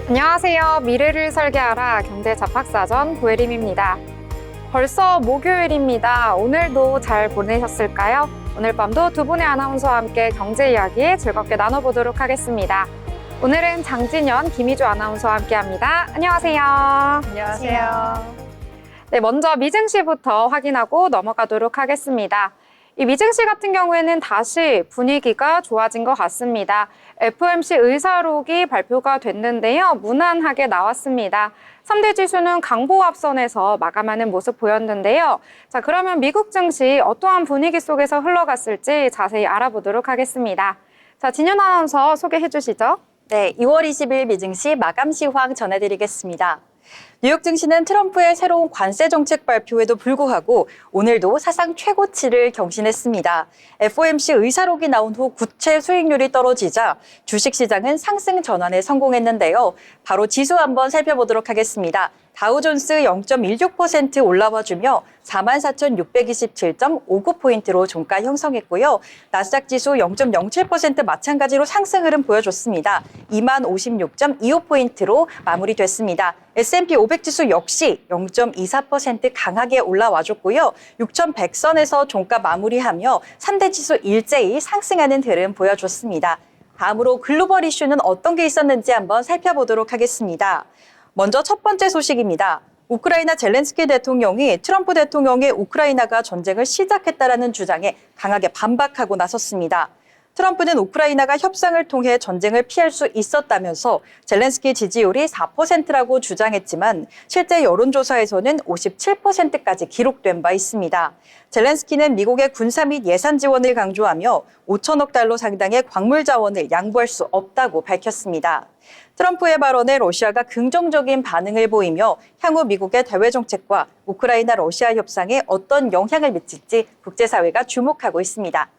안녕하세요. 미래를 설계하라 경제잡학사전 고혜림입니다. 벌써 목요일입니다. 오늘도 잘 보내셨을까요? 오늘 밤도 두 분의 아나운서와 함께 경제 이야기 즐겁게 나눠보도록 하겠습니다. 오늘은 장진현, 김희주 아나운서와 함께합니다. 안녕하세요. 안녕하세요. 네, 먼저 미증시부터 확인하고 넘어가도록 하겠습니다. 이 미증시 같은 경우에는 다시 분위기가 좋아진 것 같습니다. FOMC 의사록이 발표가 됐는데요. 무난하게 나왔습니다. 3대 지수는 강보합선에서 마감하는 모습 보였는데요. 자, 그러면 미국 증시 어떠한 분위기 속에서 흘러갔을지 자세히 알아보도록 하겠습니다. 자, 진현 아나운서 소개해 주시죠. 네, 2월 20일 미증시 마감 시황 전해드리겠습니다. 뉴욕 증시는 트럼프의 새로운 관세 정책 발표에도 불구하고 오늘도 사상 최고치를 경신했습니다. FOMC 의사록이 나온 후 국채 수익률이 떨어지자 주식시장은 상승 전환에 성공했는데요. 바로 지수 한번 살펴보도록 하겠습니다. 다우존스 0.16% 올라와주며 44,627.59포인트로 종가 형성했고요. 나스닥 지수 0.07% 마찬가지로 상승 흐름 보여줬습니다. 2056.25포인트로 마무리됐습니다. S&P 500 지수 역시 0.24% 강하게 올라와줬고요. 6,100선에서 종가 마무리하며 3대 지수 일제히 상승하는 흐름 보여줬습니다. 다음으로 글로벌 이슈는 어떤 게 있었는지 한번 살펴보도록 하겠습니다. 먼저 첫 번째 소식입니다. 우크라이나 젤렌스키 대통령이 트럼프 대통령의 우크라이나가 전쟁을 시작했다라는 주장에 강하게 반박하고 나섰습니다. 트럼프는 우크라이나가 협상을 통해 전쟁을 피할 수 있었다면서 젤렌스키 지지율이 4%라고 주장했지만 실제 여론조사에서는 57%까지 기록된 바 있습니다. 젤렌스키는 미국의 군사 및 예산 지원을 강조하며 5천억 달러 상당의 광물 자원을 양보할 수 없다고 밝혔습니다. 트럼프의 발언에 러시아가 긍정적인 반응을 보이며 향후 미국의 대외 정책과 우크라이나 러시아 협상에 어떤 영향을 미칠지 국제사회가 주목하고 있습니다.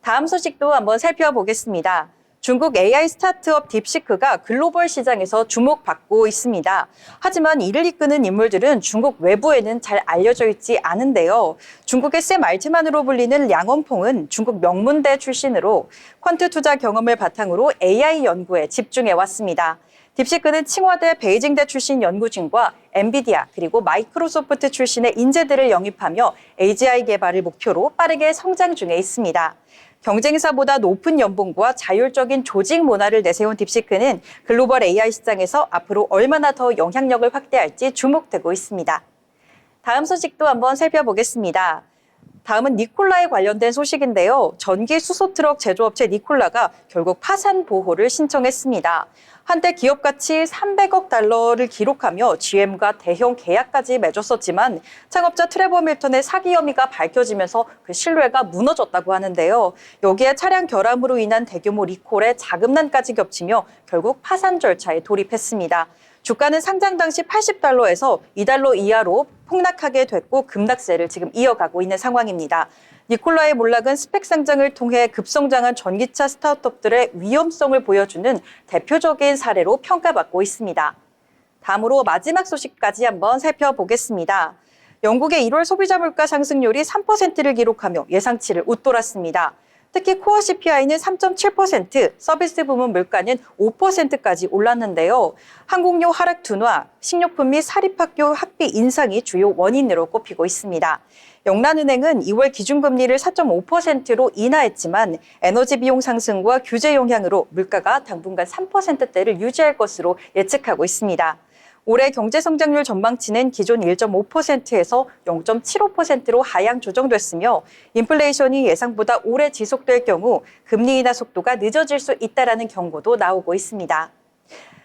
다음 소식도 한번 살펴보겠습니다. 중국 AI 스타트업 딥시크가 글로벌 시장에서 주목받고 있습니다. 하지만 이를 이끄는 인물들은 중국 외부에는 잘 알려져 있지 않은데요. 중국의 샘 알트만으로 불리는 량원퐁은 중국 명문대 출신으로 퀀트 투자 경험을 바탕으로 AI 연구에 집중해 왔습니다. 딥시크는 칭화대 베이징대 출신 연구진과 엔비디아 그리고 마이크로소프트 출신의 인재들을 영입하며 AGI 개발을 목표로 빠르게 성장 중에 있습니다. 경쟁사보다 높은 연봉과 자율적인 조직 문화를 내세운 딥시크는 글로벌 AI 시장에서 앞으로 얼마나 더 영향력을 확대할지 주목되고 있습니다. 다음 소식도 한번 살펴보겠습니다. 다음은 니콜라에 관련된 소식인데요. 전기 수소트럭 제조업체 니콜라가 결국 파산 보호를 신청했습니다. 한때 기업 가치 300억 달러를 기록하며 GM과 대형 계약까지 맺었었지만 창업자 트레버 밀턴의 사기 혐의가 밝혀지면서 그 신뢰가 무너졌다고 하는데요. 여기에 차량 결함으로 인한 대규모 리콜에 자금난까지 겹치며 결국 파산 절차에 돌입했습니다. 주가는 상장 당시 80달러에서 2달러 이하로 폭락하게 됐고 급락세를 지금 이어가고 있는 상황입니다. 니콜라의 몰락은 스펙 상장을 통해 급성장한 전기차 스타트업들의 위험성을 보여주는 대표적인 사례로 평가받고 있습니다. 다음으로 마지막 소식까지 한번 살펴보겠습니다. 영국의 1월 소비자 물가 상승률이 3%를 기록하며 예상치를 웃돌았습니다. 특히 코어 CPI는 3.7%, 서비스 부문 물가는 5%까지 올랐는데요. 항공료 하락 둔화, 식료품 및 사립학교 학비 인상이 주요 원인으로 꼽히고 있습니다. 영란은행은 2월 기준금리를 4.5%로 인하했지만 에너지 비용 상승과 규제 영향으로 물가가 당분간 3%대를 유지할 것으로 예측하고 있습니다. 올해 경제 성장률 전망치는 기존 1.5%에서 0.75%로 하향 조정됐으며 인플레이션이 예상보다 오래 지속될 경우 금리 인하 속도가 늦어질 수 있다는 경고도 나오고 있습니다.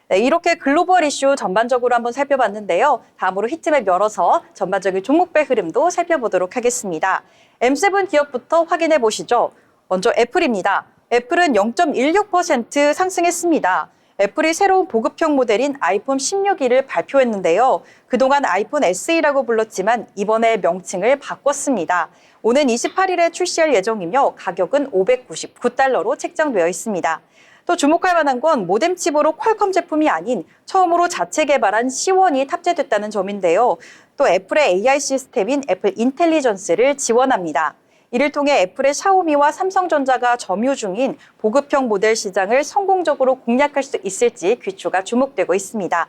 네, 이렇게 글로벌 이슈 전반적으로 한번 살펴봤는데요. 다음으로 히트맵 열어서 전반적인 종목별 흐름도 살펴보도록 하겠습니다. M7 기업부터 확인해 보시죠. 먼저 애플입니다. 애플은 0.16% 상승했습니다. 애플이 새로운 보급형 모델인 아이폰 16을 발표했는데요. 그동안 아이폰 SE라고 불렀지만 이번에 명칭을 바꿨습니다. 오는 28일에 출시할 예정이며 가격은 $599로 책정되어 있습니다. 또 주목할 만한 건 모뎀 칩으로 퀄컴 제품이 아닌 처음으로 자체 개발한 C1이 탑재됐다는 점인데요. 또 애플의 AI 시스템인 애플 인텔리전스를 지원합니다. 이를 통해 애플의 샤오미와 삼성전자가 점유 중인 보급형 모델 시장을 성공적으로 공략할 수 있을지 귀추가 주목되고 있습니다.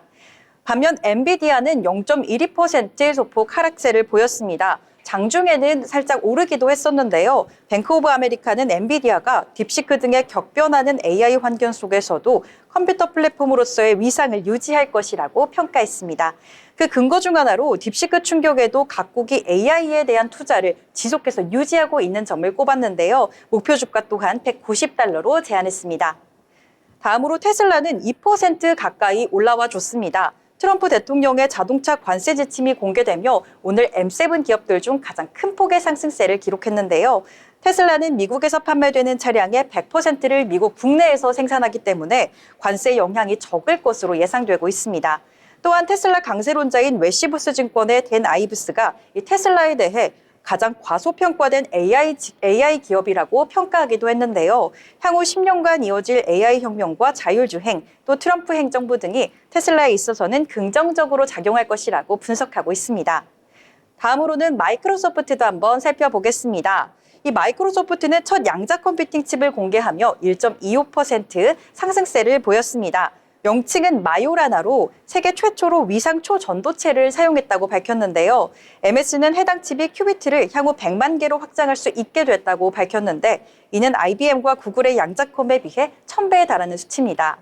반면 엔비디아는 0.12% 소폭 하락세를 보였습니다. 장중에는 살짝 오르기도 했었는데요. 뱅크 오브 아메리카는 엔비디아가 딥시크 등의 격변하는 AI 환경 속에서도 컴퓨터 플랫폼으로서의 위상을 유지할 것이라고 평가했습니다. 그 근거 중 하나로 딥시크 충격에도 각국이 AI에 대한 투자를 지속해서 유지하고 있는 점을 꼽았는데요. 목표 주가 또한 $190로 제안했습니다. 다음으로 테슬라는 2% 가까이 올라와 줬습니다. 트럼프 대통령의 자동차 관세 지침이 공개되며 오늘 M7 기업들 중 가장 큰 폭의 상승세를 기록했는데요. 테슬라는 미국에서 판매되는 차량의 100%를 미국 국내에서 생산하기 때문에 관세 영향이 적을 것으로 예상되고 있습니다. 또한 테슬라 강세론자인 웨시부스 증권의 댄 아이브스가 이 테슬라에 대해 가장 과소평가된 AI 기업이라고 평가하기도 했는데요. 향후 10년간 이어질 AI 혁명과 자율주행, 또 트럼프 행정부 등이 테슬라에 있어서는 긍정적으로 작용할 것이라고 분석하고 있습니다. 다음으로는 마이크로소프트도 한번 살펴보겠습니다. 이 마이크로소프트는 첫 양자 컴퓨팅 칩을 공개하며 1.25% 상승세를 보였습니다. 명칭은 마요라나로 세계 최초로 위상 초전도체를 사용했다고 밝혔는데요. MS는 해당 칩이 큐비트를 향후 100만 개로 확장할 수 있게 됐다고 밝혔는데 이는 IBM과 구글의 양자컴에 비해 1000배에 달하는 수치입니다.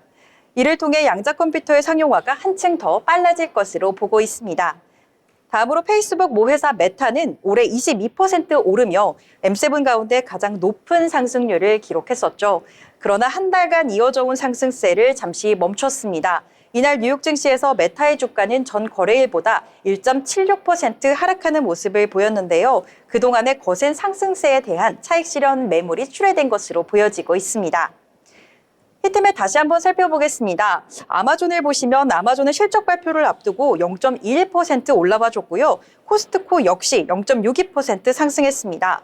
이를 통해 양자 컴퓨터의 상용화가 한층 더 빨라질 것으로 보고 있습니다. 다음으로 페이스북 모회사 메타는 올해 22% 오르며 M7 가운데 가장 높은 상승률을 기록했었죠. 그러나 한 달간 이어져 온 상승세를 잠시 멈췄습니다. 이날 뉴욕 증시에서 메타의 주가는 전 거래일보다 1.76% 하락하는 모습을 보였는데요. 그동안의 거센 상승세에 대한 차익 실현 매물이 출회된 것으로 보여지고 있습니다. 히트맵 다시 한번 살펴보겠습니다. 아마존을 보시면 아마존은 실적 발표를 앞두고 0.21% 올라와 줬고요. 코스트코 역시 0.62% 상승했습니다.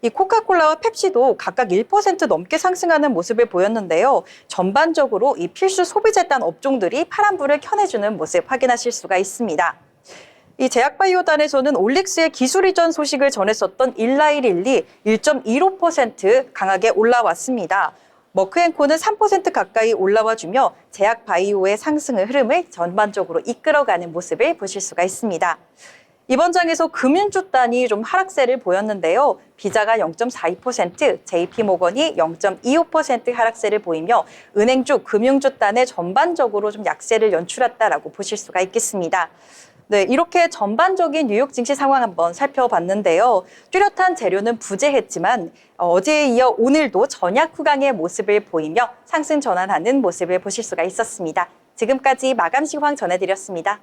이 코카콜라와 펩시도 각각 1% 넘게 상승하는 모습을 보였는데요. 전반적으로 이 필수 소비재단 업종들이 파란불을 켜내주는 모습 확인하실 수가 있습니다. 이 제약바이오단에서는 올릭스의 기술 이전 소식을 전했었던 일라일일리 1.15% 강하게 올라왔습니다. 머크앤코는 3% 가까이 올라와주며 제약바이오의 상승의 흐름을 전반적으로 이끌어가는 모습을 보실 수가 있습니다. 이번 장에서 금융주단이 좀 하락세를 보였는데요. 비자가 0.42%, JP모건이 0.25% 하락세를 보이며 은행주, 금융주단의 전반적으로 좀 약세를 연출했다라고 보실 수가 있겠습니다. 네, 이렇게 전반적인 뉴욕 증시 상황 한번 살펴봤는데요. 뚜렷한 재료는 부재했지만 어제에 이어 오늘도 전약 후강의 모습을 보이며 상승 전환하는 모습을 보실 수가 있었습니다. 지금까지 마감 시황 전해드렸습니다.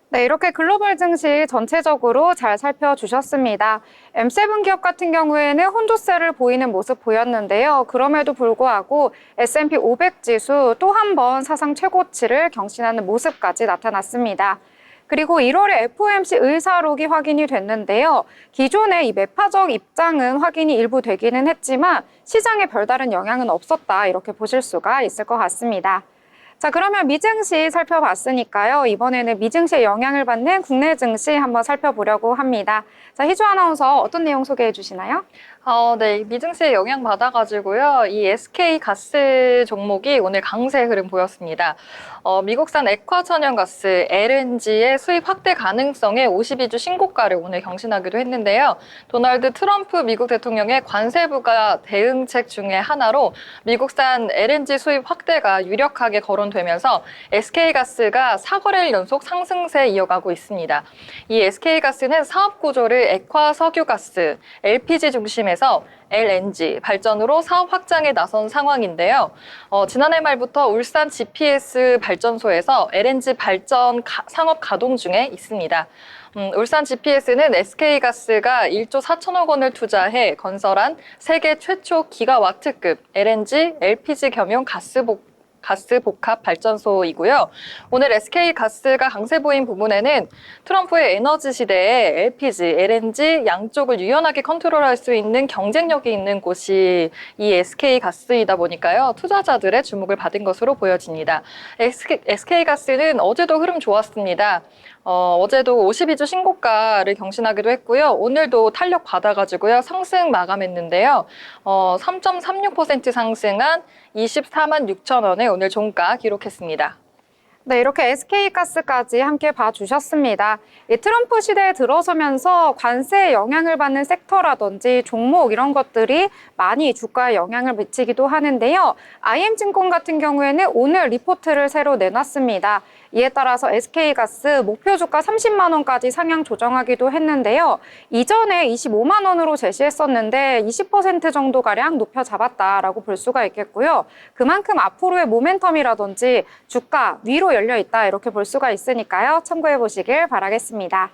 네, 이렇게 글로벌 증시 전체적으로 잘 살펴주셨습니다. M7 기업 같은 경우에는 혼조세를 보이는 모습 보였는데요. 그럼에도 불구하고 S&P 500 지수 또 한 번 사상 최고치를 경신하는 모습까지 나타났습니다. 그리고 1월에 FOMC 의사록이 확인이 됐는데요. 기존의 이 매파적 입장은 확인이 일부 되기는 했지만 시장에 별다른 영향은 없었다, 이렇게 보실 수가 있을 것 같습니다. 자, 그러면 미증시 살펴봤으니까요. 이번에는 미증시의 영향을 받는 국내 증시 한번 살펴보려고 합니다. 자, 희주 아나운서 어떤 내용 소개해 주시나요? 네, 미증시에 영향 받아가지고요. 이 SK 가스 종목이 오늘 강세 흐름 보였습니다. 미국산 액화 천연가스 LNG의 수입 확대 가능성에 52주 신고가를 오늘 경신하기도 했는데요. 도널드 트럼프 미국 대통령의 관세 부과 대응책 중에 하나로 미국산 LNG 수입 확대가 유력하게 거론되면서 SK가스가 4거래일 연속 상승세 이어가고 있습니다. 이 SK가스는 사업 구조를 액화 석유가스, LPG 중심에서 LNG 발전으로 사업 확장에 나선 상황인데요. 지난해 말부터 울산 GPS 발전소에서 LNG 발전 상업 가동 중에 있습니다. 울산 GPS는 SK가스가 1조 4천억 원을 투자해 건설한 세계 최초 기가와트급 LNG, LPG 겸용 가스 복합 발전소이고요. 오늘 SK가스가 강세 보인 부분에는 트럼프의 에너지 시대에 LPG, LNG 양쪽을 유연하게 컨트롤할 수 있는 경쟁력이 있는 곳이 이 SK가스이다 보니까요. 투자자들의 주목을 받은 것으로 보여집니다. SK가스는 어제도 흐름 좋았습니다. 어제도 52주 신고가를 경신하기도 했고요. 오늘도 탄력 받아가지고요. 상승 마감했는데요. 3.36% 상승한 24만 6천 원에 오늘 종가 기록했습니다. 네, 이렇게 SK가스까지 함께 봐주셨습니다. 이 트럼프 시대에 들어서면서 관세에 영향을 받는 섹터라든지 종목 이런 것들이 많이 주가에 영향을 미치기도 하는데요. IM증권 같은 경우에는 오늘 리포트를 새로 내놨습니다. 이에 따라서 SK가스 목표 주가 30만 원까지 상향 조정하기도 했는데요. 이전에 25만 원으로 제시했었는데 20% 정도가량 높여 잡았다라고 볼 수가 있겠고요. 그만큼 앞으로의 모멘텀이라든지 주가 위로 열려 있다 이렇게 볼 수가 있으니까요. 참고해 보시길 바라겠습니다.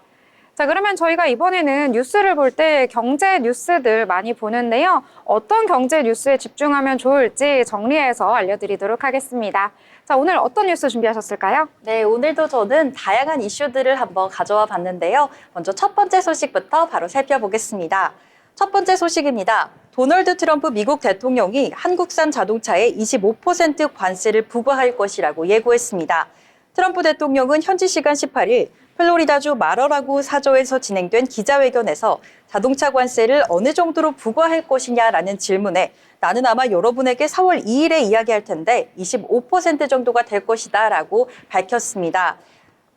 자, 그러면 저희가 이번에는 뉴스를 볼 때 경제 뉴스들 많이 보는데요. 어떤 경제 뉴스에 집중하면 좋을지 정리해서 알려드리도록 하겠습니다. 자, 오늘 어떤 뉴스 준비하셨을까요? 네, 오늘도 저는 다양한 이슈들을 한번 가져와 봤는데요. 먼저 첫 번째 소식부터 바로 살펴보겠습니다. 첫 번째 소식입니다. 도널드 트럼프 미국 대통령이 한국산 자동차에 25% 관세를 부과할 것이라고 예고했습니다. 트럼프 대통령은 현지 시간 18일 플로리다주 마러라고 사저에서 진행된 기자회견에서 자동차 관세를 어느 정도로 부과할 것이냐라는 질문에 나는 아마 여러분에게 4월 2일에 이야기할 텐데 25% 정도가 될 것이다 라고 밝혔습니다.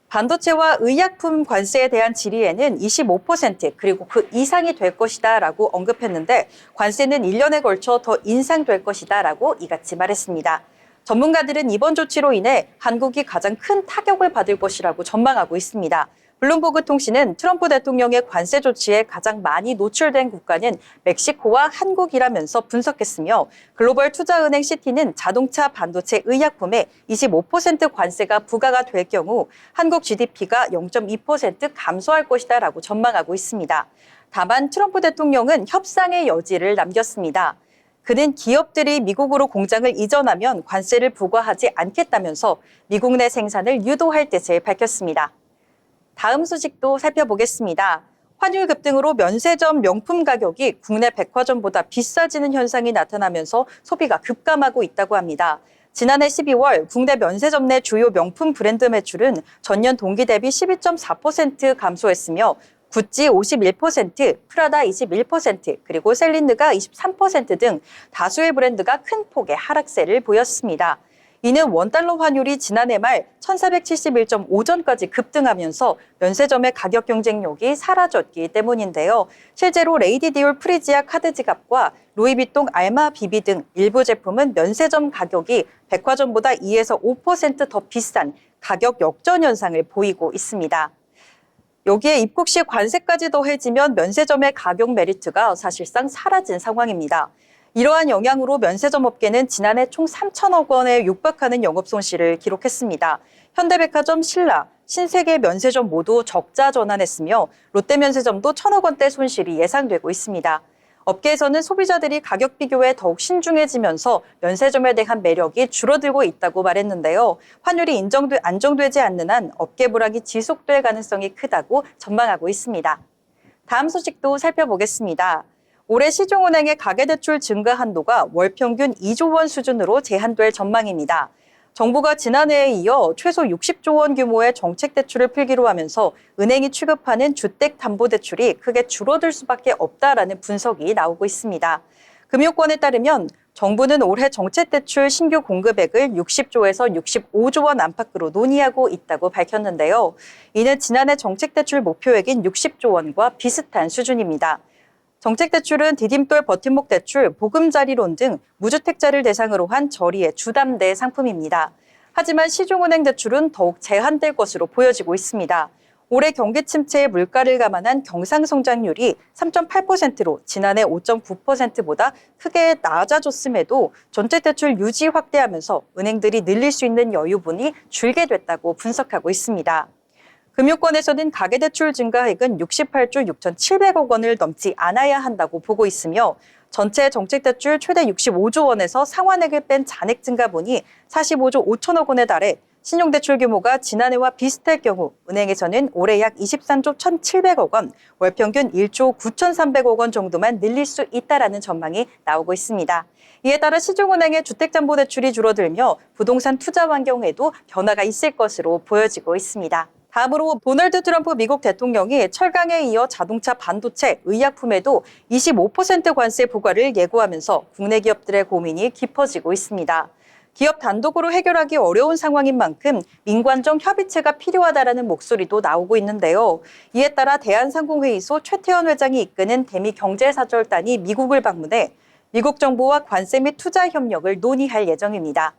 반도체와 의약품 관세에 대한 질의에는 25% 그리고 그 이상이 될 것이다 라고 언급했는데 관세는 1년에 걸쳐 더 인상될 것이다 라고 이같이 말했습니다. 전문가들은 이번 조치로 인해 한국이 가장 큰 타격을 받을 것이라고 전망하고 있습니다. 블룸버그 통신은 트럼프 대통령의 관세 조치에 가장 많이 노출된 국가는 멕시코와 한국이라면서 분석했으며 글로벌 투자은행 시티는 자동차, 반도체, 의약품에 25% 관세가 부과가 될 경우 한국 GDP가 0.2% 감소할 것이다 라고 전망하고 있습니다. 다만 트럼프 대통령은 협상의 여지를 남겼습니다. 그는 기업들이 미국으로 공장을 이전하면 관세를 부과하지 않겠다면서 미국 내 생산을 유도할 뜻을 밝혔습니다. 다음 소식도 살펴보겠습니다. 환율 급등으로 면세점 명품 가격이 국내 백화점보다 비싸지는 현상이 나타나면서 소비가 급감하고 있다고 합니다. 지난해 12월 국내 면세점 내 주요 명품 브랜드 매출은 전년 동기 대비 12.4% 감소했으며 구찌 51%, 프라다 21%, 그리고 셀린느가 23% 등 다수의 브랜드가 큰 폭의 하락세를 보였습니다. 이는 원달러 환율이 지난해 말 1471.5전까지 급등하면서 면세점의 가격 경쟁력이 사라졌기 때문인데요. 실제로 레이디 디올 프리지아 카드 지갑과 루이비통 알마 비비 등 일부 제품은 면세점 가격이 백화점보다 2에서 5% 더 비싼 가격 역전 현상을 보이고 있습니다. 여기에 입국 시 관세까지 더해지면 면세점의 가격 메리트가 사실상 사라진 상황입니다. 이러한 영향으로 면세점 업계는 지난해 총 3천억 원에 육박하는 영업 손실을 기록했습니다. 현대백화점, 신라, 신세계 면세점 모두 적자 전환했으며 롯데면세점도 1,000억 원대 손실이 예상되고 있습니다. 업계에서는 소비자들이 가격 비교에 더욱 신중해지면서 면세점에 대한 매력이 줄어들고 있다고 말했는데요. 환율이 안정되지 않는 한 업계 불황이 지속될 가능성이 크다고 전망하고 있습니다. 다음 소식도 살펴보겠습니다. 올해 시중은행의 가계대출 증가 한도가 월 평균 2조 원 수준으로 제한될 전망입니다. 정부가 지난해에 이어 최소 60조 원 규모의 정책대출을 풀기로 하면서 은행이 취급하는 주택담보대출이 크게 줄어들 수밖에 없다라는 분석이 나오고 있습니다. 금융권에 따르면 정부는 올해 정책대출 신규 공급액을 60조에서 65조 원 안팎으로 논의하고 있다고 밝혔는데요. 이는 지난해 정책대출 목표액인 60조 원과 비슷한 수준입니다. 정책대출은 디딤돌 버팀목 대출, 보금자리론 등 무주택자를 대상으로 한 저리의 주담대 상품입니다. 하지만 시중은행 대출은 더욱 제한될 것으로 보여지고 있습니다. 올해 경기 침체에 물가를 감안한 경상성장률이 3.8%로 지난해 5.9%보다 크게 낮아졌음에도 정책대출 유지 확대하면서 은행들이 늘릴 수 있는 여유분이 줄게 됐다고 분석하고 있습니다. 금융권에서는 가계대출 증가액은 68조 6,700억 원을 넘지 않아야 한다고 보고 있으며 전체 정책 대출 최대 65조 원에서 상환액을 뺀 잔액 증가분이 45조 5천억 원에 달해 신용대출 규모가 지난해와 비슷할 경우 은행에서는 올해 약 23조 1,700억 원, 월 평균 1조 9,300억 원 정도만 늘릴 수 있다라는 전망이 나오고 있습니다. 이에 따라 시중은행의 주택담보대출이 줄어들며 부동산 투자 환경에도 변화가 있을 것으로 보여지고 있습니다. 다음으로 도널드 트럼프 미국 대통령이 철강에 이어 자동차, 반도체, 의약품에도 25% 관세 부과를 예고하면서 국내 기업들의 고민이 깊어지고 있습니다. 기업 단독으로 해결하기 어려운 상황인 만큼 민관적 협의체가 필요하다라는 목소리도 나오고 있는데요. 이에 따라 대한상공회의소 최태원 회장이 이끄는 대미경제사절단이 미국을 방문해 미국 정부와 관세 및 투자 협력을 논의할 예정입니다.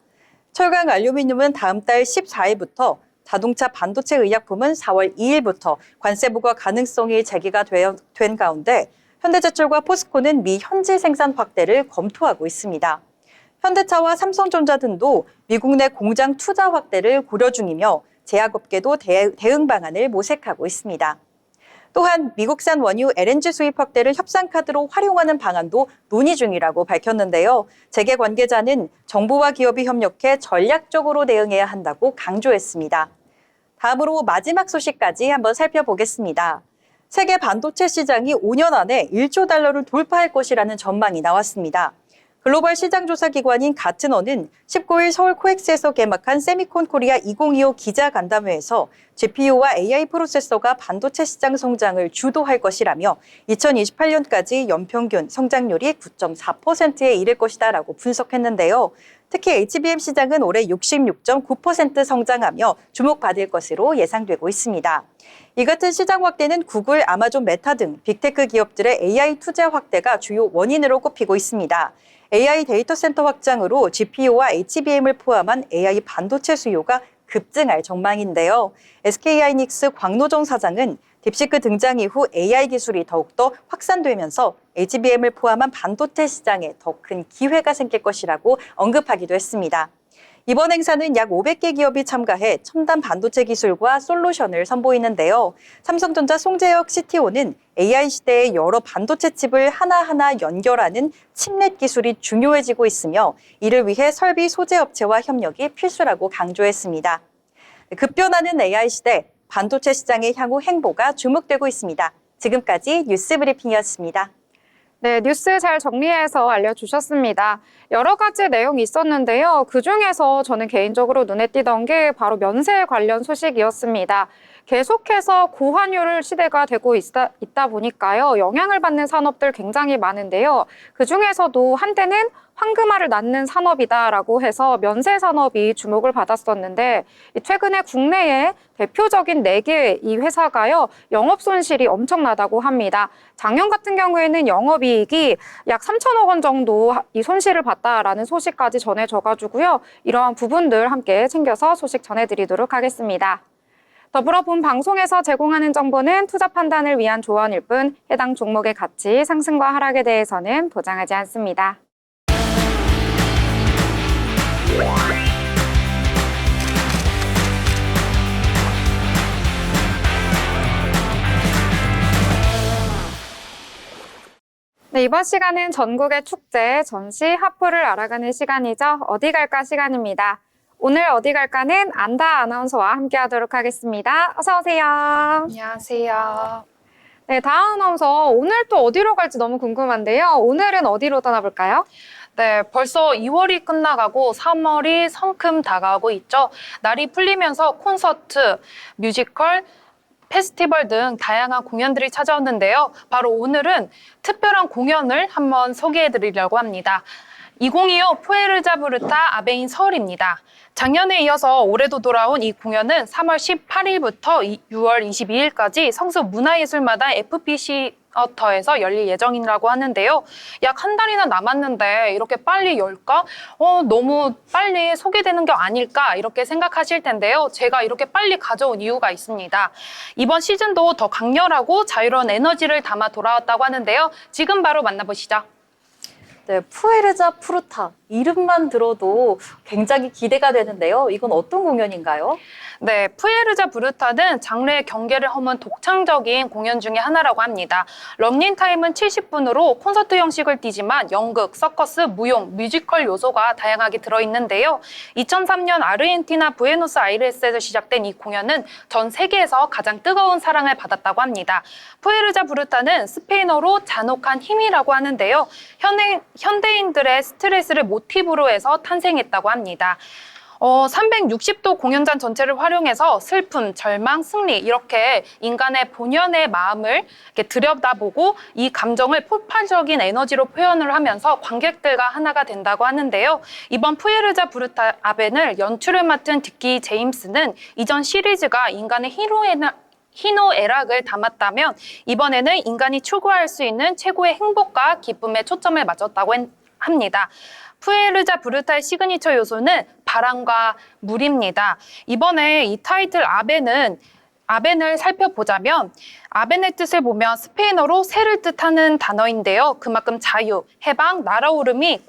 철강 알루미늄은 다음 달 14일부터, 자동차, 반도체, 의약품은 4월 2일부터 관세 부과 가능성이 제기가 된 가운데 현대제철과 포스코는 미 현지 생산 확대를 검토하고 있습니다. 현대차와 삼성전자 등도 미국 내 공장 투자 확대를 고려 중이며 제약업계도 대응 방안을 모색하고 있습니다. 또한 미국산 원유 LNG 수입 확대를 협상 카드로 활용하는 방안도 논의 중이라고 밝혔는데요. 재계 관계자는 정부와 기업이 협력해 전략적으로 대응해야 한다고 강조했습니다. 다음으로 마지막 소식까지 한번 살펴보겠습니다. 세계 반도체 시장이 5년 안에 1조 달러를 돌파할 것이라는 전망이 나왔습니다. 글로벌 시장조사 기관인 가트너는 19일 서울 코엑스에서 개막한 세미콘 코리아 2025 기자간담회에서 GPU와 AI 프로세서가 반도체 시장 성장을 주도할 것이라며 2028년까지 연평균 성장률이 9.4%에 이를 것이다라고 분석했는데요. 특히 HBM 시장은 올해 66.9% 성장하며 주목받을 것으로 예상되고 있습니다. 이 같은 시장 확대는 구글, 아마존, 메타 등 빅테크 기업들의 AI 투자 확대가 주요 원인으로 꼽히고 있습니다. AI 데이터 센터 확장으로 GPU와 HBM을 포함한 AI 반도체 수요가 급증할 전망인데요. SK하이닉스 광노정 사장은 딥시크 등장 이후 AI 기술이 더욱더 확산되면서 HBM을 포함한 반도체 시장에 더 큰 기회가 생길 것이라고 언급하기도 했습니다. 이번 행사는 약 500개 기업이 참가해 첨단 반도체 기술과 솔루션을 선보이는데요. 삼성전자 송재혁 CTO는 AI 시대의 여러 반도체 칩을 하나하나 연결하는 칩넷 기술이 중요해지고 있으며 이를 위해 설비 소재 업체와 협력이 필수라고 강조했습니다. 급변하는 AI 시대, 반도체 시장의 향후 행보가 주목되고 있습니다. 지금까지 뉴스 브리핑이었습니다. 네, 뉴스 잘 정리해서 알려주셨습니다. 여러 가지 내용이 있었는데요. 그중에서 저는 개인적으로 눈에 띄던 게 바로 면세 관련 소식이었습니다. 계속해서 고환율 시대가 되고 있다 보니까요. 영향을 받는 산업들 굉장히 많은데요. 그중에서도 한때는 황금알을 낳는 산업이다라고 해서 면세 산업이 주목을 받았었는데 최근에 국내에 대표적인 4개의 이 회사가요. 영업 손실이 엄청나다고 합니다. 작년 같은 경우에는 영업이익이 약 3천억 원 정도 이 손실을 봤다라는 소식까지 전해져가지고요. 이러한 부분들 함께 챙겨서 소식 전해드리도록 하겠습니다. 더불어 본 방송에서 제공하는 정보는 투자 판단을 위한 조언일 뿐 해당 종목의 가치, 상승과 하락에 대해서는 보장하지 않습니다. 네, 이번 시간은 전국의 축제, 전시, 하프를 알아가는 시간이죠. 어디 갈까 시간입니다. 오늘 어디 갈까는 안다 아나운서와 함께 하도록 하겠습니다. 어서 오세요. 안녕하세요. 네, 다은 아나운서 오늘 또 어디로 갈지 너무 궁금한데요. 오늘은 어디로 떠나볼까요? 네, 벌써 2월이 끝나가고 3월이 성큼 다가오고 있죠. 날이 풀리면서 콘서트, 뮤지컬, 페스티벌 등 다양한 공연들이 찾아왔는데요. 바로 오늘은 특별한 공연을 한번 소개해드리려고 합니다. 2025 푸에르자부르타 아베인 서울입니다. 작년에 이어서 올해도 돌아온 이 공연은 3월 18일부터 6월 22일까지 성수 문화예술마당 FPC 터에서 열릴 예정이라고 하는데요. 약 한 달이나 남았는데 이렇게 빨리 열까? 너무 빨리 소개되는 게 아닐까? 이렇게 생각하실 텐데요. 제가 이렇게 빨리 가져온 이유가 있습니다. 이번 시즌도 더 강렬하고 자유로운 에너지를 담아 돌아왔다고 하는데요. 지금 바로 만나보시죠. 네, 푸에르자 프루타. 이름만 들어도 굉장히 기대가 되는데요. 이건 어떤 공연인가요? 네, 푸에르자 브루타는 장르의 경계를 허문 독창적인 공연 중에 하나라고 합니다. 런닝타임은 70분으로 콘서트 형식을 띠지만 연극, 서커스, 무용, 뮤지컬 요소가 다양하게 들어있는데요. 2003년 아르헨티나 부에노스아이레스에서 시작된 이 공연은 전 세계에서 가장 뜨거운 사랑을 받았다고 합니다. 푸에르자 브루타는 스페인어로 잔혹한 힘이라고 하는데요. 현대인들의 스트레스를 모티브로 해서 탄생했다고 합니다. 360도 공연장 전체를 활용해서 슬픔, 절망, 승리 이렇게 인간의 본연의 마음을 이렇게 들여다보고 이 감정을 폭발적인 에너지로 표현을 하면서 관객들과 하나가 된다고 하는데요. 이번 푸에르자 브루타 아벤을 연출을 맡은 디키 제임스는 이전 시리즈가 인간의 희노애락을 담았다면 이번에는 인간이 추구할 수 있는 최고의 행복과 기쁨에 초점을 맞췄다고 합니다. 푸에르자 브루타의 시그니처 요소는 바람과 물입니다. 이번에 이 타이틀 아벤을 살펴보자면 아벤의 뜻을 보면 스페인어로 새를 뜻하는 단어인데요. 그만큼 자유, 해방, 날아오름이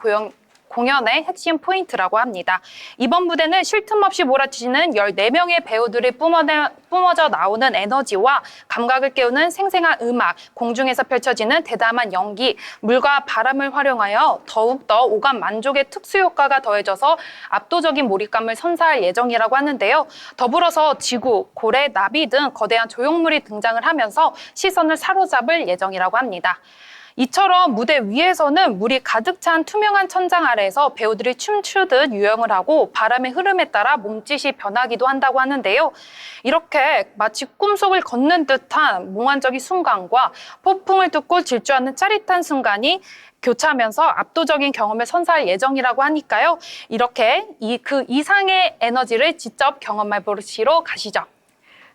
공연의 핵심 포인트라고 합니다. 이번 무대는 쉴 틈 없이 몰아치는 14명의 배우들이 뿜어져 나오는 에너지와 감각을 깨우는 생생한 음악, 공중에서 펼쳐지는 대담한 연기, 물과 바람을 활용하여 더욱더 오감 만족의 특수 효과가 더해져서 압도적인 몰입감을 선사할 예정이라고 하는데요. 더불어서 지구, 고래, 나비 등 거대한 조형물이 등장을 하면서 시선을 사로잡을 예정이라고 합니다. 이처럼 무대 위에서는 물이 가득 찬 투명한 천장 아래에서 배우들이 춤추듯 유영을 하고 바람의 흐름에 따라 몸짓이 변하기도 한다고 하는데요. 이렇게 마치 꿈속을 걷는 듯한 몽환적인 순간과 폭풍을 뚫고 질주하는 짜릿한 순간이 교차하면서 압도적인 경험을 선사할 예정이라고 하니까요. 이렇게 그 이상의 에너지를 직접 경험해 보시러 가시죠.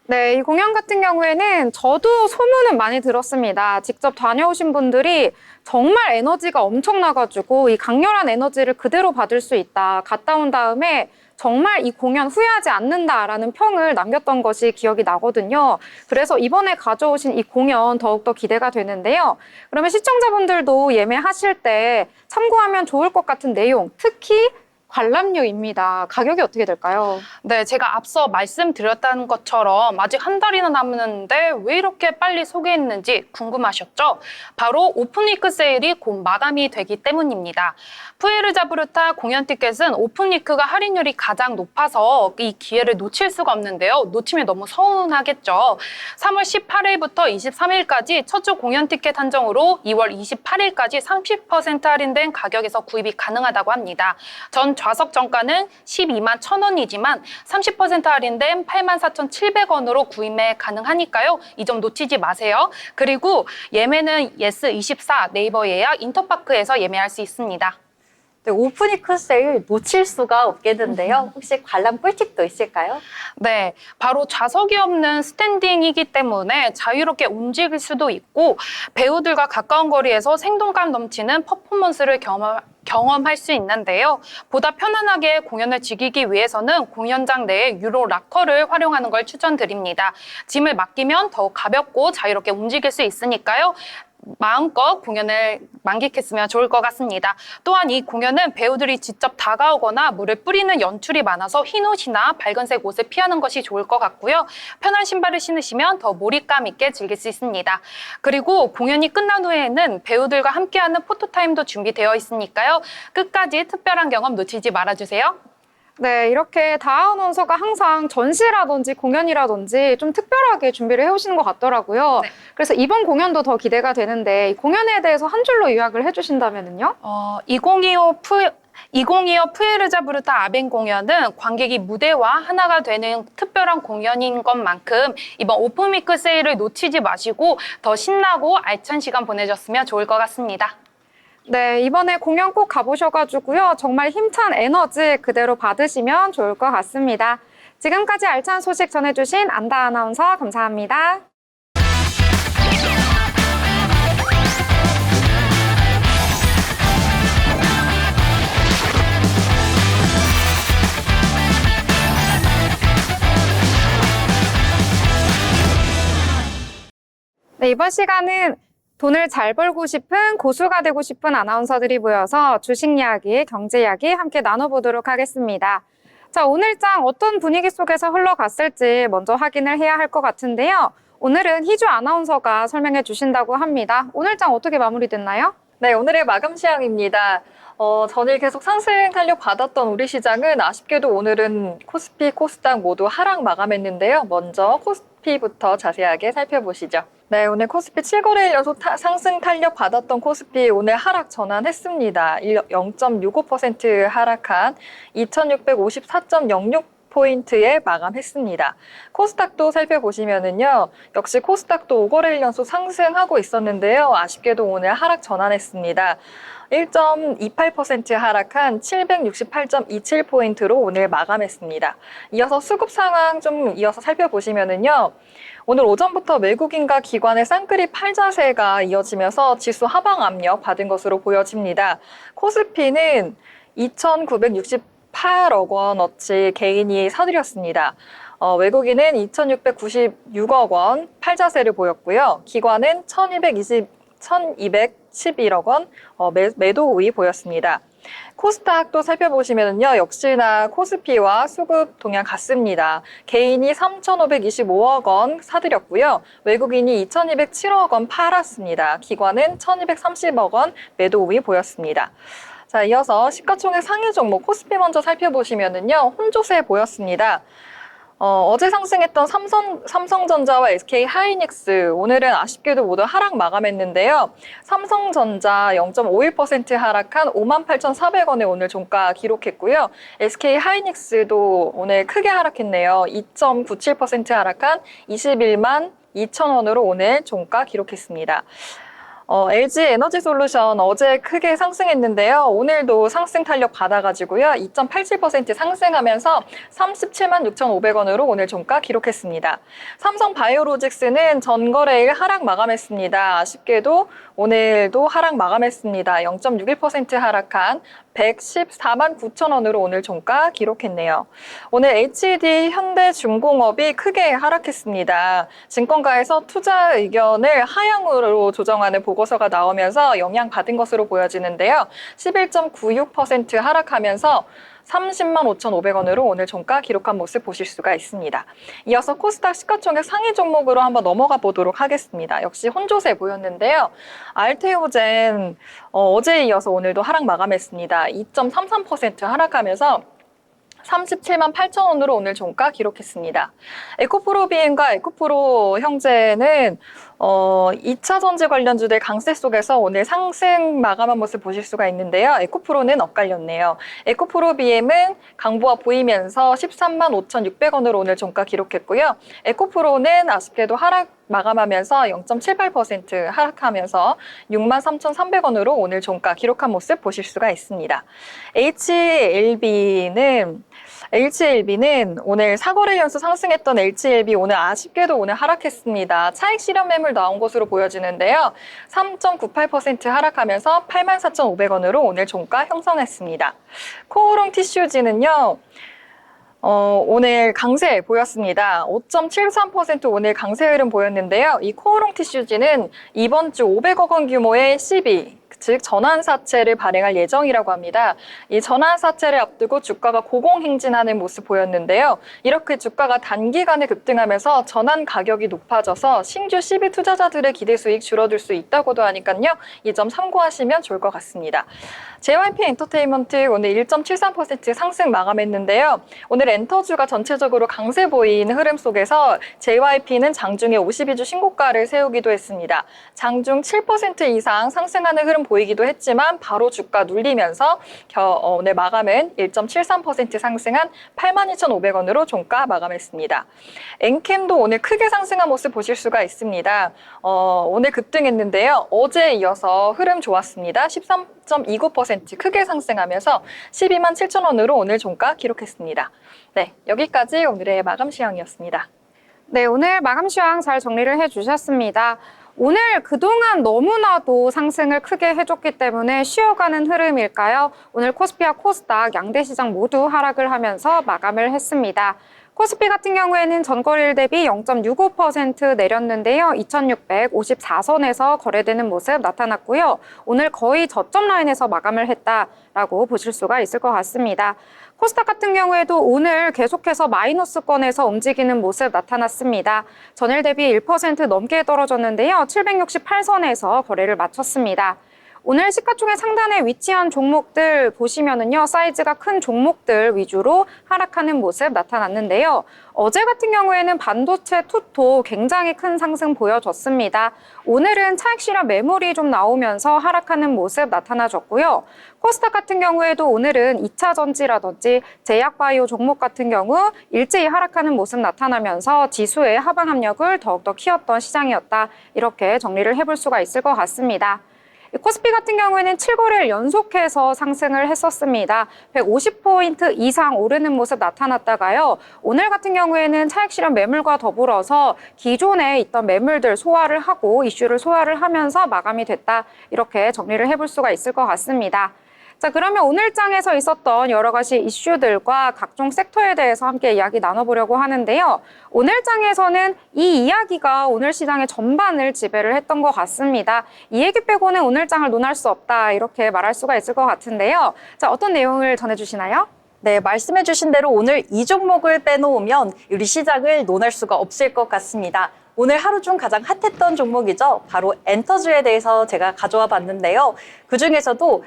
네, 이 공연 같은 경우에는 저도 소문은 많이 들었습니다. 직접 다녀오신 분들이 정말 에너지가 엄청나가지고 이 강렬한 에너지를 그대로 받을 수 있다. 갔다 온 다음에 정말 이 공연 후회하지 않는다라는 평을 남겼던 것이 기억이 나거든요. 그래서 이번에 가져오신 이 공연 더욱더 기대가 되는데요. 그러면 시청자분들도 예매하실 때 참고하면 좋을 것 같은 내용, 특히 관람료입니다. 가격이 어떻게 될까요? 네, 제가 앞서 말씀드렸던 것처럼 아직 한 달이나 남았는데 왜 이렇게 빨리 소개했는지 궁금하셨죠? 바로 오픈위크 세일이 곧 마감이 되기 때문입니다. 푸에르자 브루타 공연 티켓은 오픈위크가 할인율이 가장 높아서 이 기회를 놓칠 수가 없는데요. 놓치면 너무 서운하겠죠. 3월 18일부터 23일까지 첫 주 공연 티켓 한정으로 2월 28일까지 30% 할인된 가격에서 구입이 가능하다고 합니다. 전 좌석 정가는 12만 1,000원이지만 30% 할인된 84,700원으로 구입에 가능하니까요. 이 점 놓치지 마세요. 그리고 예매는 예스24, 네이버 예약, 인터파크에서 예매할 수 있습니다. 네, 오픈위크 세일 놓칠 수가 없겠는데요. 혹시 관람 꿀팁도 있을까요? 네, 바로 좌석이 없는 스탠딩이기 때문에 자유롭게 움직일 수도 있고 배우들과 가까운 거리에서 생동감 넘치는 퍼포먼스를 경험할 수 있는데요. 보다 편안하게 공연을 즐기기 위해서는 공연장 내에 유로 락커를 활용하는 걸 추천드립니다. 짐을 맡기면 더욱 가볍고 자유롭게 움직일 수 있으니까요. 마음껏 공연을 만끽했으면 좋을 것 같습니다. 또한 이 공연은 배우들이 직접 다가오거나 물을 뿌리는 연출이 많아서 흰 옷이나 밝은색 옷을 피하는 것이 좋을 것 같고요. 편한 신발을 신으시면 더 몰입감 있게 즐길 수 있습니다. 그리고 공연이 끝난 후에는 배우들과 함께하는 포토타임도 준비되어 있으니까요. 끝까지 특별한 경험 놓치지 말아주세요. 네, 이렇게 다아 아나운서가 항상 전시라든지 공연이라든지 좀 특별하게 준비를 해오시는 것 같더라고요. 네. 그래서 이번 공연도 더 기대가 되는데 이 공연에 대해서 한 줄로 요약을 해주신다면요? 2025 푸에르자 브루타 아벤 공연은 관객이 무대와 하나가 되는 특별한 공연인 것만큼 이번 오픈위크 세일을 놓치지 마시고 더 신나고 알찬 시간 보내셨으면 좋을 것 같습니다. 네, 이번에 공연 꼭 가보셔가지고요. 정말 힘찬 에너지 그대로 받으시면 좋을 것 같습니다. 지금까지 알찬 소식 전해주신 안다 아나운서 감사합니다. 네, 이번 시간은 돈을 잘 벌고 싶은 고수가 되고 싶은 아나운서들이 모여서 주식 이야기, 경제 이야기 함께 나눠보도록 하겠습니다. 자, 오늘 장 어떤 분위기 속에서 흘러갔을지 먼저 확인을 해야 할 것 같은데요. 오늘은 희주 아나운서가 설명해 주신다고 합니다. 오늘 장 어떻게 마무리됐나요? 네, 오늘의 마감 시황입니다. 전일 계속 상승 탄력 받았던 우리 시장은 아쉽게도 오늘은 코스피, 코스닥 모두 하락 마감했는데요. 먼저 코스피부터 자세하게 살펴보시죠. 네, 오늘 코스피 7거래일 연속 상승 탄력 받았던 코스피 오늘 하락 전환했습니다. 0.65% 하락한 2654.06포인트에 마감했습니다. 코스닥도 살펴보시면은요, 역시 코스닥도 5거래일 연속 상승하고 있었는데요. 아쉽게도 오늘 하락 전환했습니다. 1.28% 하락한 768.27포인트로 오늘 마감했습니다. 이어서 수급 상황 좀 이어서 살펴보시면은요. 오늘 오전부터 외국인과 기관의 쌍끌이 팔자세가 이어지면서 지수 하방 압력 받은 것으로 보여집니다. 코스피는 2,968억 원어치 개인이 사들였습니다. 외국인은 2,696억 원 팔자세를 보였고요. 기관은 1,211억 원 매도 우위 보였습니다. 코스닥도 살펴보시면요, 역시나 코스피와 수급 동향 같습니다. 개인이 3,525억 원 사들였고요. 외국인이 2,207억 원 팔았습니다. 기관은 1,230억 원 매도 우위 보였습니다. 자, 이어서 시가총액 상위 종목 코스피 먼저 살펴보시면요, 혼조세 보였습니다. 어제 상승했던 삼성전자와 SK 하이닉스 오늘은 아쉽게도 모두 하락 마감했는데요. 삼성전자 0.51% 하락한 58,400원에 오늘 종가 기록했고요. SK 하이닉스도 오늘 크게 하락했네요. 2.97% 하락한 21만 2천원으로 오늘 종가 기록했습니다. LG 에너지솔루션 어제 크게 상승했는데요. 오늘도 상승 탄력 받아가지고요. 2.87% 상승하면서 37만 6,500원으로 오늘 종가 기록했습니다. 삼성바이오로직스는 전거래일 하락 마감했습니다. 아쉽게도 오늘도 하락 마감했습니다. 0.61% 하락한 114만 9천원으로 오늘 종가 기록했네요. 오늘 HD 현대중공업이 크게 하락했습니다. 증권가에서 투자 의견을 하향으로 조정하는 보고서가 나오면서 영향받은 것으로 보여지는데요. 11.96% 하락하면서 30만 5,500원으로 오늘 종가 기록한 모습 보실 수가 있습니다. 이어서 코스닥 시가총액 상위 종목으로 한번 넘어가 보도록 하겠습니다. 역시 혼조세 보였는데요. 알테오젠 어제에 이어서 오늘도 하락 마감했습니다. 2.33% 하락하면서 37만 8천원으로 오늘 종가 기록했습니다. 에코프로 비행과 에코프로 형제는 2차 전지 관련주들 강세 속에서 오늘 상승 마감한 모습 보실 수가 있는데요. 에코프로는 엇갈렸네요. 에코프로 BM은 강보가 보이면서 13만 5,600원으로 오늘 종가 기록했고요. 에코프로는 아쉽게도 하락 마감하면서 0.78% 하락하면서 6만 3,300원으로 오늘 종가 기록한 모습 보실 수가 있습니다. HLB는 오늘 4거래일 연속 상승했던 HLB 오늘 아쉽게도 오늘 하락했습니다. 차익 실현 매물 나온 것으로 보여지는데요. 3.98% 하락하면서 84,500원으로 오늘 종가 형성했습니다. 코오롱 티슈즈는요. 오늘 강세 보였습니다. 5.73% 오늘 강세 흐름 보였는데요. 이 코오롱 티슈즈는 이번 주 500억 원 규모의 CB, 즉 전환사채를 발행할 예정이라고 합니다. 이 전환사채를 앞두고 주가가 고공행진하는 모습 보였는데요. 이렇게 주가가 단기간에 급등하면서 전환 가격이 높아져서 신규 CB 투자자들의 기대 수익 줄어들 수 있다고도 하니까요. 이 점 참고하시면 좋을 것 같습니다. JYP 엔터테인먼트 오늘 1.73% 상승 마감했는데요. 오늘 엔터주가 전체적으로 강세 보인 흐름 속에서 JYP는 장중에 52주 신고가를 세우기도 했습니다. 장중 7% 이상 상승하는 흐름 보이기도 했지만 바로 주가 눌리면서 오늘 마감은 1.73% 상승한 82,500원으로 종가 마감했습니다. 엔캠도 오늘 크게 상승한 모습 보실 수가 있습니다. 오늘 급등했는데요. 어제에 이어서 흐름 좋았습니다. 13.29% 크게 상승하면서 12만 7천원으로 오늘 종가 기록했습니다. 네, 여기까지 오늘의 마감 시황이었습니다. 네, 오늘 마감 시황 잘 정리를 해주셨습니다. 오늘 그동안 너무나도 상승을 크게 해줬기 때문에 쉬어가는 흐름일까요? 오늘 코스피와 코스닥 양대 시장 모두 하락을 하면서 마감을 했습니다. 코스피 같은 경우에는 전거래일 대비 0.65% 내렸는데요. 2654선에서 거래되는 모습 나타났고요. 오늘 거의 저점 라인에서 마감을 했다라고 보실 수가 있을 것 같습니다. 코스닥 같은 경우에도 오늘 계속해서 마이너스권에서 움직이는 모습 나타났습니다. 전일 대비 1% 넘게 떨어졌는데요. 768선에서 거래를 마쳤습니다. 오늘 시가총액 상단에 위치한 종목들 보시면은요, 사이즈가 큰 종목들 위주로 하락하는 모습 나타났는데요. 어제 같은 경우에는 반도체 투토 굉장히 큰 상승 보여줬습니다. 오늘은 차익 실현 매물이 좀 나오면서 하락하는 모습 나타나졌고요. 코스닥 같은 경우에도 오늘은 2차 전지라든지 제약바이오 종목 같은 경우 일제히 하락하는 모습 나타나면서 지수의 하방 압력을 더욱더 키웠던 시장이었다. 이렇게 정리를 해볼 수가 있을 것 같습니다. 코스피 같은 경우에는 7거래일 연속해서 상승을 했었습니다. 150포인트 이상 오르는 모습 나타났다가요. 오늘 같은 경우에는 차익 실현 매물과 더불어서 기존에 있던 매물들 소화를 하고 이슈를 소화를 하면서 마감이 됐다. 이렇게 정리를 해볼 수가 있을 것 같습니다. 자, 그러면 오늘 장에서 있었던 여러 가지 이슈들과 각종 섹터에 대해서 함께 이야기 나눠보려고 하는데요. 오늘 장에서는 이 이야기가 오늘 시장의 전반을 지배를 했던 것 같습니다. 이 얘기 빼고는 오늘 장을 논할 수 없다 이렇게 말할 수가 있을 것 같은데요. 자, 어떤 내용을 전해주시나요? 네, 말씀해 주신 대로 오늘 이 종목을 빼놓으면 우리 시장을 논할 수가 없을 것 같습니다. 오늘 하루 중 가장 핫했던 종목이죠. 바로 엔터즈에 대해서 제가 가져와 봤는데요. 그중에서도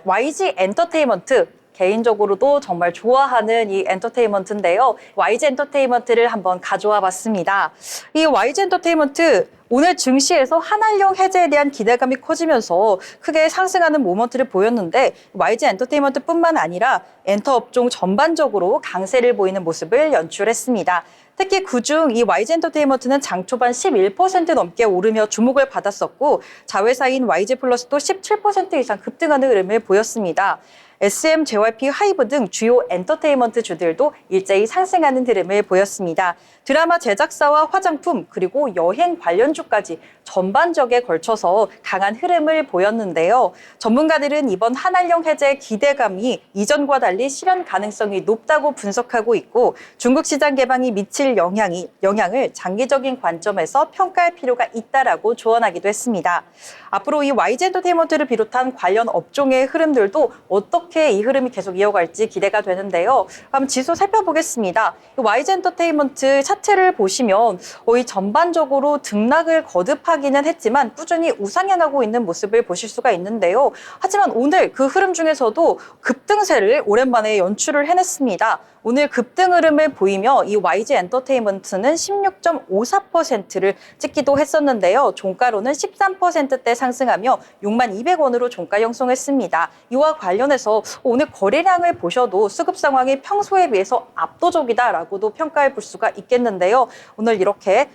YG 엔터테인먼트, 개인적으로도 정말 좋아하는 이 엔터테인먼트인데요. YG 엔터테인먼트를 한번 가져와 봤습니다. 이 YG 엔터테인먼트 오늘 증시에서 한한령 해제에 대한 기대감이 커지면서 크게 상승하는 모먼트를 보였는데 YG 엔터테인먼트뿐만 아니라 엔터 업종 전반적으로 강세를 보이는 모습을 연출했습니다. 특히 그중 이 YG 엔터테인먼트는 장 초반 11% 넘게 오르며 주목을 받았었고 자회사인 YG 플러스도 17% 이상 급등하는 흐름을 보였습니다. SM, JYP, 하이브 등 주요 엔터테인먼트 주들도 일제히 상승하는 흐름을 보였습니다. 드라마 제작사와 화장품 그리고 여행 관련주까지 전반적에 걸쳐서 강한 흐름을 보였는데요. 전문가들은 이번 한한령 해제 기대감이 이전과 달리 실현 가능성이 높다고 분석하고 있고 중국 시장 개방이 미칠 영향을 장기적인 관점에서 평가할 필요가 있다라고 조언하기도 했습니다. 앞으로 이 YG 엔터테인먼트를 비롯한 관련 업종의 흐름들도 어떻게 이 흐름이 계속 이어갈지 기대가 되는데요. 한번 지수 살펴보겠습니다. YG 엔터테인먼트 차트를 보시면 거의 전반적으로 등락을 거듭하기는 했지만 꾸준히 우상향하고 있는 모습을 보실 수가 있는데요. 하지만 오늘 그 흐름 중에서도 급등세를 오랜만에 연출을 해냈습니다. 오늘 급등 흐름을 보이며 이 YG 엔터테인먼트는 16.54%를 찍기도 했었는데요. 종가로는 13%대 상승하며 62,200원으로 종가 형성했습니다. 이와 관련해서 오늘 거래량을 보셔도 수급 상황이 평소에 비해서 압도적이다라고도 평가해 볼 수가 있겠는데요. 오늘 이렇게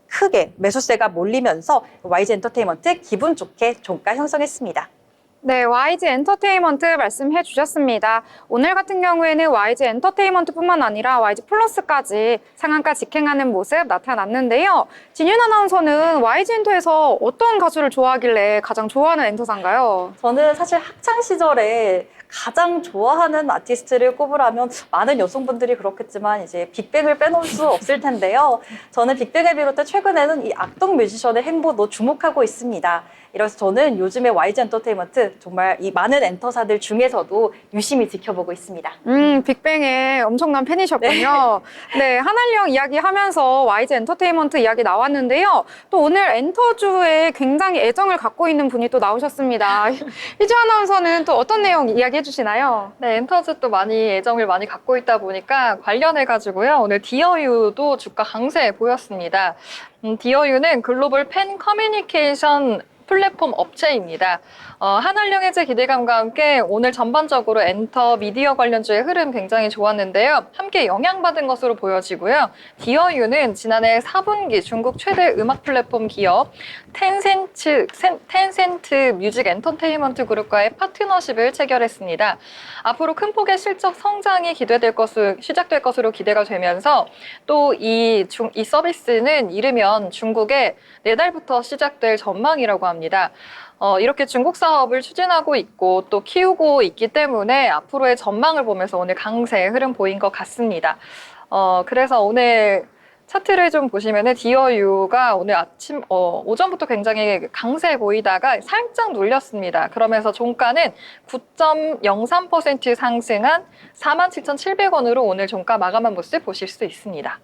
크게 매수세가 몰리면서 YG 엔터테인먼트 기분 좋게 종가 형성했습니다. 네, YG 엔터테인먼트 말씀해 주셨습니다. 오늘 같은 경우에는 YG 엔터테인먼트뿐만 아니라 YG 플러스까지 상한가 직행하는 모습 나타났는데요. 진윤 아나운서는 YG 엔터에서 어떤 가수를 좋아하길래 가장 좋아하는 엔터사인가요? 저는 사실 학창 시절에 가장 좋아하는 아티스트를 꼽으라면 많은 여성분들이 그렇겠지만 이제 빅뱅을 빼놓을 수 없을 텐데요. 저는 빅뱅을 비롯해 최근에는 이 악동 뮤지션의 행보도 주목하고 있습니다. 이래서 저는 요즘에 YG 엔터테인먼트 정말 이 많은 엔터사들 중에서도 유심히 지켜보고 있습니다. 빅뱅의 엄청난 팬이셨군요. 네, 한한령 이야기 하면서 YG 엔터테인먼트 이야기 나왔는데요. 또 오늘 엔터주에 굉장히 애정을 갖고 있는 분이 또 나오셨습니다. 희주 아나운서는 또 어떤 내용 이야기해 주시나요? 네, 엔터즈 또 애정을 많이 갖고 있다 보니까 관련해가지고요. 오늘 디어유도 주가 강세 보였습니다. 디어유는 글로벌 팬 커뮤니케이션 플랫폼 업체입니다. 한한령 해제 기대감과 함께 오늘 전반적으로 엔터 미디어 관련주의 흐름 굉장히 좋았는데요. 함께 영향받은 것으로 보여지고요. 디어유는 지난해 4분기 중국 최대 음악 플랫폼 기업 텐센트 뮤직 엔터테인먼트 그룹과의 파트너십을 체결했습니다. 앞으로 큰 폭의 실적 성장이 시작될 것으로 기대가 되면서 또 이 서비스는 이르면 중국에 내달부터 시작될 전망이라고 합니다. 이렇게 중국 사업을 추진하고 있고 또 키우고 있기 때문에 앞으로의 전망을 보면서 오늘 강세 흐름 보인 것 같습니다. 그래서 오늘 차트를 좀 보시면은 디어유가 오늘 오전부터 굉장히 강세 보이다가 살짝 눌렸습니다. 그러면서 종가는 9.03% 상승한 47,700원으로 오늘 종가 마감한 모습 보실 수 있습니다.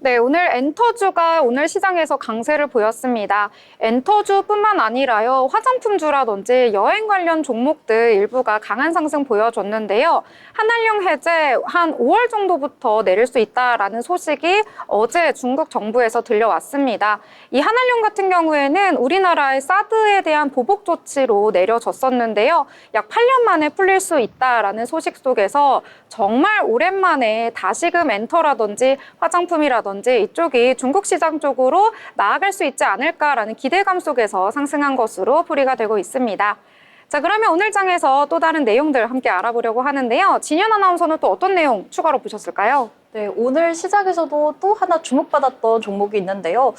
네, 오늘 엔터주가 오늘 시장에서 강세를 보였습니다. 엔터주뿐만 아니라요, 화장품주라든지 여행 관련 종목들 일부가 강한 상승 보여줬는데요. 한한령 해제 한 5월 정도부터 내릴 수 있다라는 소식이 어제 중국 정부에서 들려왔습니다. 이 한한령 같은 경우에는 우리나라의 사드에 대한 보복 조치로 내려졌었는데요. 약 8년 만에 풀릴 수 있다라는 소식 속에서 정말 오랜만에 다시금 엔터라든지 화장품이라든지 이쪽이 중국 시장 쪽으로 나아갈 수 있지 않을까라는 기대감 속에서 상승한 것으로 풀이가 되고 있습니다. 자, 그러면 오늘 장에서 또 다른 내용들 함께 알아보려고 하는데요. 진현 아나운서는 또 어떤 내용 추가로 보셨을까요? 네, 오늘 시장에서도 또 하나 주목받았던 종목이 있는데요.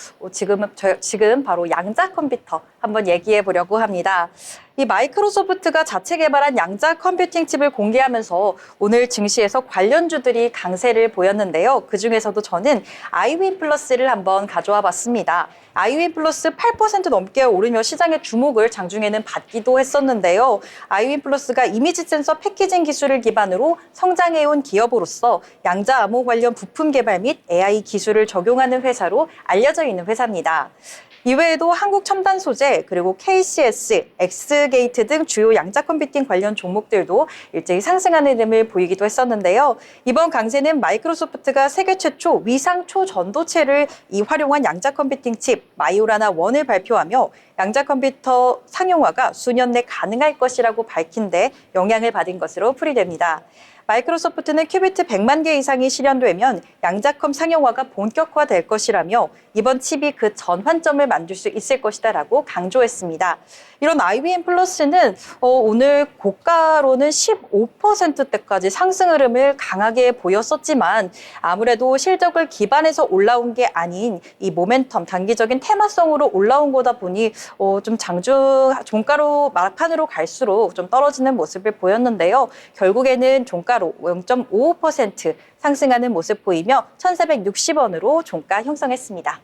지금 바로 양자 컴퓨터 한번 얘기해 보려고 합니다. 이 마이크로소프트가 자체 개발한 양자 컴퓨팅 칩을 공개하면서 오늘 증시에서 관련주들이 강세를 보였는데요. 그중에서도 저는 아이윈 플러스를 한번 가져와 봤습니다. 아이윈 플러스 8% 넘게 오르며 시장의 주목을 장중에는 받기도 했었는데요. 아이윈 플러스가 이미지 센서 패키징 기술을 기반으로 성장해온 기업으로서 양자 암호 관련 부품 개발 및 AI 기술을 적용하는 회사로 알려져 있는 회사입니다. 이외에도 한국첨단소재, 그리고 KCS, 엑스게이트 등 주요 양자 컴퓨팅 관련 종목들도 일제히 상승하는 흐름을 보이기도 했었는데요. 이번 강세는 마이크로소프트가 세계 최초 위상 초전도체를 활용한 양자 컴퓨팅 칩 마이오라나 1을 발표하며 양자 컴퓨터 상용화가 수년 내 가능할 것이라고 밝힌 데 영향을 받은 것으로 풀이됩니다. 마이크로소프트는 큐비트 100만 개 이상이 실현되면 양자컴 상용화가 본격화될 것이라며 이번 칩이 그 전환점을 만들 수 있을 것이다라고 강조했습니다. 이런 IBM 플러스는 오늘 고가로는 15%대까지 상승 흐름을 강하게 보였었지만 아무래도 실적을 기반해서 올라온 게 아닌 이 모멘텀, 단기적인 테마성으로 올라온 거다 보니 좀 종가로 막판으로 갈수록 좀 떨어지는 모습을 보였는데요. 결국에는 종가로 0.55% 상승하는 모습 보이며 1,460원으로 종가 형성했습니다.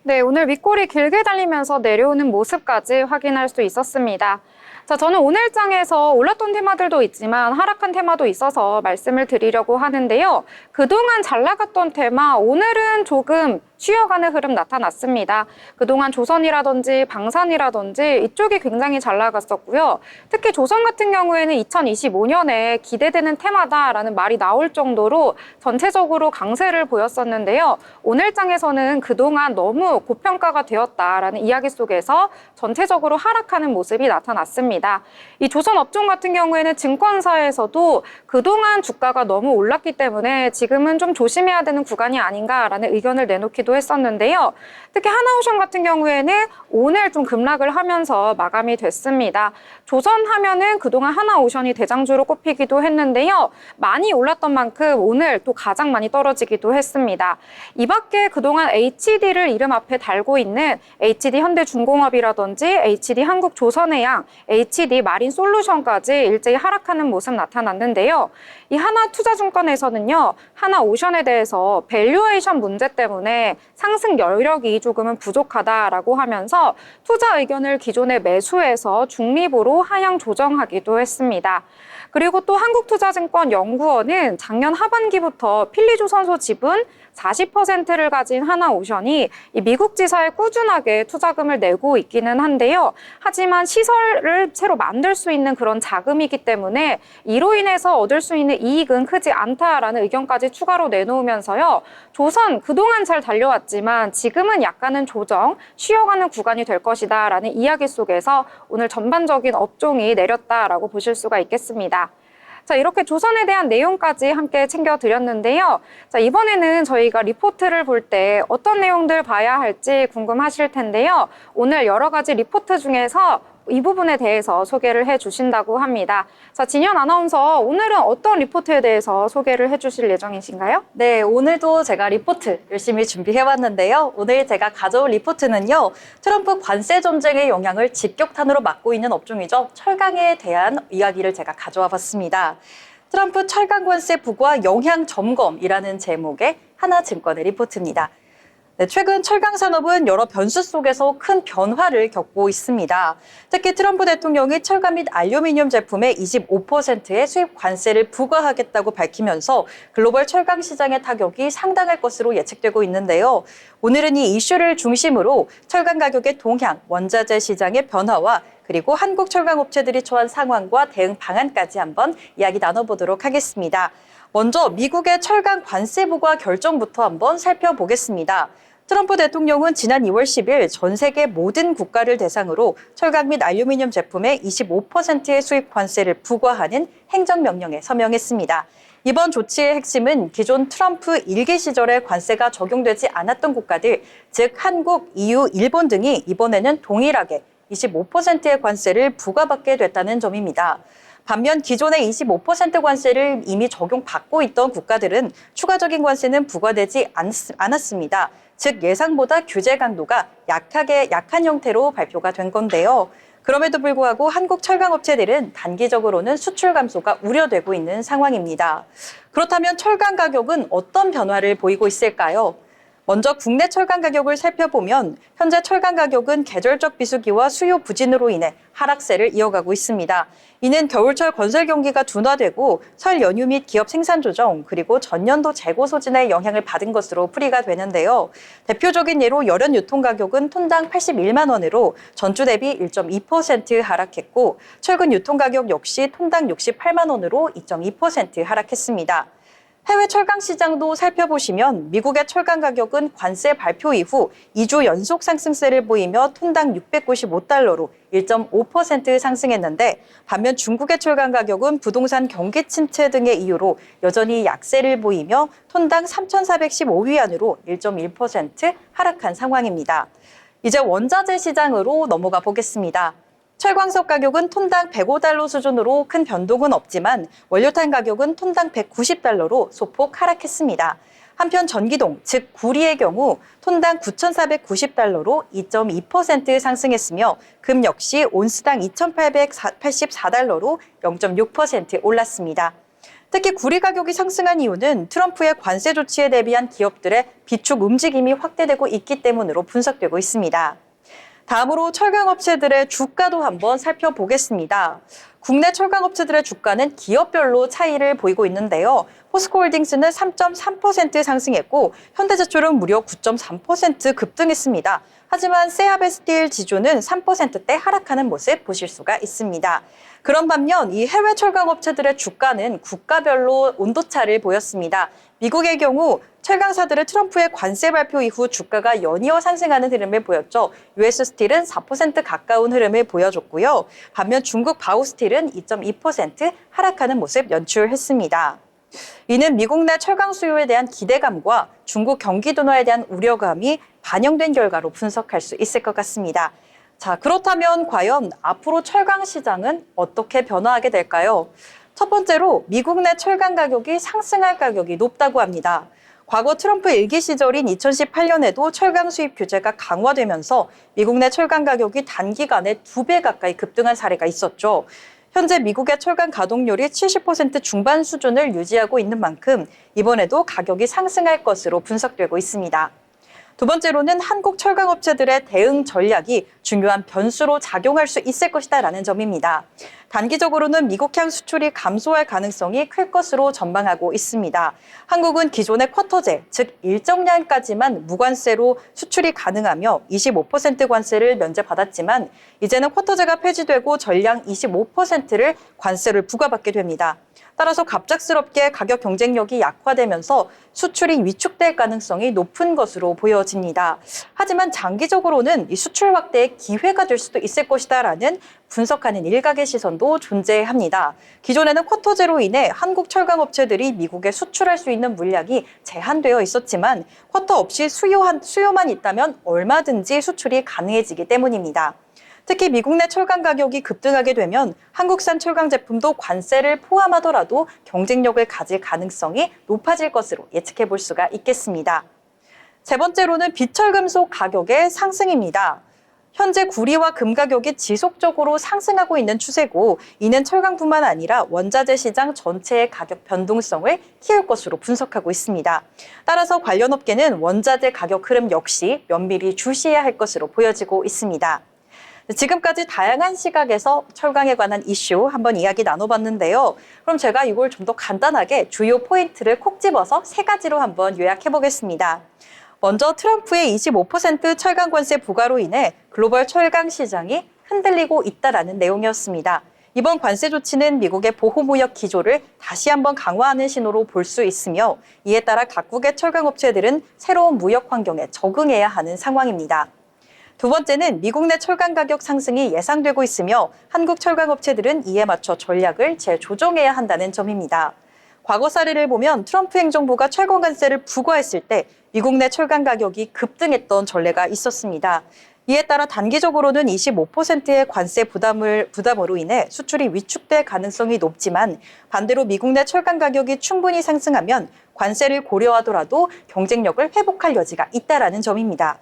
네, 오늘 윗골이 길게 달리면서 내려오는 모습까지 확인할 수 있었습니다. 자, 저는 오늘 장에서 올랐던 테마들도 있지만 하락한 테마도 있어서 말씀을 드리려고 하는데요. 그동안 잘 나갔던 테마, 오늘은 조금 쉬어가는 흐름 나타났습니다. 그동안 조선이라든지 방산이라든지 이쪽이 굉장히 잘 나갔었고요. 특히 조선 같은 경우에는 2025년에 기대되는 테마다라는 말이 나올 정도로 전체적으로 강세를 보였었는데요. 오늘 장에서는 그동안 너무 고평가가 되었다라는 이야기 속에서 전체적으로 하락하는 모습이 나타났습니다. 이 조선 업종 같은 경우에는 증권사에서도 그동안 주가가 너무 올랐기 때문에 지금은 좀 조심해야 되는 구간이 아닌가라는 의견을 내놓기도 했었는데요. 특히 하나오션 같은 경우에는 오늘 좀 급락을 하면서 마감이 됐습니다. 조선 하면은 그동안 하나오션이 대장주로 꼽히기도 했는데요. 많이 올랐던 만큼 오늘 또 가장 많이 떨어지기도 했습니다. 이 밖에 그동안 HD를 이름 앞에 달고 있는 HD 현대중공업이라든지 HD 한국조선해양, HD 마린솔루션까지 일제히 하락하는 모습 나타났는데요. 이 하나투자증권에서는요, 하나오션에 대해서 밸류에이션 문제 때문에 상승 여력이 조금은 부족하다라고 하면서 투자 의견을 기존에 매수해서 중립으로 하향 조정하기도 했습니다. 그리고 또 한국투자증권 연구원은 작년 하반기부터 필리조선소 지분 40%를 가진 하나오션이 이 미국 지사에 꾸준하게 투자금을 내고 있기는 한데요. 하지만 시설을 새로 만들 수 있는 그런 자금이기 때문에 이로 인해서 얻을 수 있는 이익은 크지 않다라는 의견까지 추가로 내놓으면서요. 조선 그동안 잘 달려왔지만 지금은 약간은 조정, 쉬어가는 구간이 될 것이다라는 이야기 속에서 오늘 전반적인 업종이 내렸다라고 보실 수가 있겠습니다. 자, 이렇게 조선에 대한 내용까지 함께 챙겨드렸는데요. 자, 이번에는 저희가 리포트를 볼 때 어떤 내용들 봐야 할지 궁금하실 텐데요. 오늘 여러 가지 리포트 중에서 이 부분에 대해서 소개를 해주신다고 합니다. 자, 진현 아나운서, 오늘은 어떤 리포트에 대해서 소개를 해주실 예정이신가요? 네, 오늘도 제가 리포트 열심히 준비해왔는데요. 오늘 제가 가져올 리포트는요, 트럼프 관세 전쟁의 영향을 직격탄으로 막고 있는 업종이죠. 철강에 대한 이야기를 제가 가져와 봤습니다. 트럼프 철강 관세 부과 영향 점검이라는 제목의 하나증권의 리포트입니다. 네, 최근 철강 산업은 여러 변수 속에서 큰 변화를 겪고 있습니다. 특히 트럼프 대통령이 철강 및 알루미늄 제품에 25%의 수입 관세를 부과하겠다고 밝히면서 글로벌 철강 시장의 타격이 상당할 것으로 예측되고 있는데요. 오늘은 이 이슈를 중심으로 철강 가격의 동향, 원자재 시장의 변화와 그리고 한국 철강 업체들이 처한 상황과 대응 방안까지 한번 이야기 나눠보도록 하겠습니다. 먼저 미국의 철강 관세 부과 결정부터 한번 살펴보겠습니다. 트럼프 대통령은 지난 2월 10일 전 세계 모든 국가를 대상으로 철강 및 알루미늄 제품에 25%의 수입 관세를 부과하는 행정명령에 서명했습니다. 이번 조치의 핵심은 기존 트럼프 1기 시절에 관세가 적용되지 않았던 국가들, 즉 한국, EU, 일본 등이 이번에는 동일하게 25%의 관세를 부과받게 됐다는 점입니다. 반면 기존의 25% 관세를 이미 적용받고 있던 국가들은 추가적인 관세는 부과되지 않았습니다. 즉 예상보다 규제 강도가 약한 형태로 발표가 된 건데요. 그럼에도 불구하고 한국 철강업체들은 단기적으로는 수출 감소가 우려되고 있는 상황입니다. 그렇다면 철강 가격은 어떤 변화를 보이고 있을까요? 먼저 국내 철강 가격을 살펴보면 현재 철강 가격은 계절적 비수기와 수요 부진으로 인해 하락세를 이어가고 있습니다. 이는 겨울철 건설 경기가 둔화되고 설 연휴 및 기업 생산 조정 그리고 전년도 재고 소진의 영향을 받은 것으로 풀이가 되는데요. 대표적인 예로 열연 유통 가격은 톤당 81만 원으로 전주 대비 1.2% 하락했고 철근 유통 가격 역시 톤당 68만 원으로 2.2% 하락했습니다. 해외 철강 시장도 살펴보시면 미국의 철강 가격은 관세 발표 이후 2주 연속 상승세를 보이며 톤당 695달러로 1.5% 상승했는데 반면 중국의 철강 가격은 부동산 경기 침체 등의 이유로 여전히 약세를 보이며 톤당 3,415위안으로 1.1% 하락한 상황입니다. 이제 원자재 시장으로 넘어가 보겠습니다. 철광석 가격은 톤당 105달러 수준으로 큰 변동은 없지만 원료탄 가격은 톤당 190달러로 소폭 하락했습니다. 한편 전기동, 즉 구리의 경우 톤당 9,490달러로 2.2% 상승했으며 금 역시 온스당 2,884달러로 0.6% 올랐습니다. 특히 구리 가격이 상승한 이유는 트럼프의 관세 조치에 대비한 기업들의 비축 움직임이 확대되고 있기 때문으로 분석되고 있습니다. 다음으로 철강업체들의 주가도 한번 살펴보겠습니다. 국내 철강업체들의 주가는 기업별로 차이를 보이고 있는데요. 포스코홀딩스는 3.3% 상승했고 현대제철은 무려 9.3% 급등했습니다. 하지만 세아베스틸 지주는 3%대 하락하는 모습 보실 수가 있습니다. 그런 반면 이 해외 철강업체들의 주가는 국가별로 온도차를 보였습니다. 미국의 경우 철강사들의 트럼프의 관세 발표 이후 주가가 연이어 상승하는 흐름을 보였죠. US 스틸은 4% 가까운 흐름을 보여줬고요. 반면 중국 바우스틸은 2.2% 하락하는 모습 연출했습니다. 이는 미국 내 철강 수요에 대한 기대감과 중국 경기 둔화에 대한 우려감이 반영된 결과로 분석할 수 있을 것 같습니다. 자, 그렇다면 과연 앞으로 철강 시장은 어떻게 변화하게 될까요? 첫 번째로 미국 내 철강 가격이 상승할 가격이 높다고 합니다. 과거 트럼프 1기 시절인 2018년에도 철강 수입 규제가 강화되면서 미국 내 철강 가격이 단기간에 2배 가까이 급등한 사례가 있었죠. 현재 미국의 철강 가동률이 70% 중반 수준을 유지하고 있는 만큼 이번에도 가격이 상승할 것으로 분석되고 있습니다. 두 번째로는 한국 철강업체들의 대응 전략이 중요한 변수로 작용할 수 있을 것이다라는 점입니다. 단기적으로는 미국향 수출이 감소할 가능성이 클 것으로 전망하고 있습니다. 한국은 기존의 쿼터제, 즉 일정량까지만 무관세로 수출이 가능하며 25% 관세를 면제받았지만 이제는 쿼터제가 폐지되고 전량 25%를 관세를 부과받게 됩니다. 따라서 갑작스럽게 가격 경쟁력이 약화되면서 수출이 위축될 가능성이 높은 것으로 보여집니다. 하지만 장기적으로는 이 수출 확대의 기회가 될 수도 있을 것이다라는 분석하는 일각의 시선도 존재합니다. 기존에는 쿼터제로 인해 한국 철강업체들이 미국에 수출할 수 있는 물량이 제한되어 있었지만 쿼터 없이 수요만 있다면 얼마든지 수출이 가능해지기 때문입니다. 특히 미국 내 철강 가격이 급등하게 되면 한국산 철강 제품도 관세를 포함하더라도 경쟁력을 가질 가능성이 높아질 것으로 예측해 볼 수가 있겠습니다. 세 번째로는 비철금속 가격의 상승입니다. 현재 구리와 금 가격이 지속적으로 상승하고 있는 추세고 이는 철강뿐만 아니라 원자재 시장 전체의 가격 변동성을 키울 것으로 분석하고 있습니다. 따라서 관련 업계는 원자재 가격 흐름 역시 면밀히 주시해야 할 것으로 보여지고 있습니다. 지금까지 다양한 시각에서 철강에 관한 이슈 한번 이야기 나눠봤는데요. 그럼 제가 이걸 좀 더 간단하게 주요 포인트를 콕 집어서 3가지로 한번 요약해보겠습니다. 먼저 트럼프의 25% 철강 관세 부과로 인해 글로벌 철강 시장이 흔들리고 있다라는 내용이었습니다. 이번 관세 조치는 미국의 보호무역 기조를 다시 한번 강화하는 신호로 볼 수 있으며 이에 따라 각국의 철강 업체들은 새로운 무역 환경에 적응해야 하는 상황입니다. 두 번째는 미국 내 철강 가격 상승이 예상되고 있으며 한국 철강 업체들은 이에 맞춰 전략을 재조정해야 한다는 점입니다. 과거 사례를 보면 트럼프 행정부가 철강 관세를 부과했을 때 미국 내 철강 가격이 급등했던 전례가 있었습니다. 이에 따라 단기적으로는 25%의 관세 부담으로 인해 수출이 위축될 가능성이 높지만 반대로 미국 내 철강 가격이 충분히 상승하면 관세를 고려하더라도 경쟁력을 회복할 여지가 있다라는 점입니다.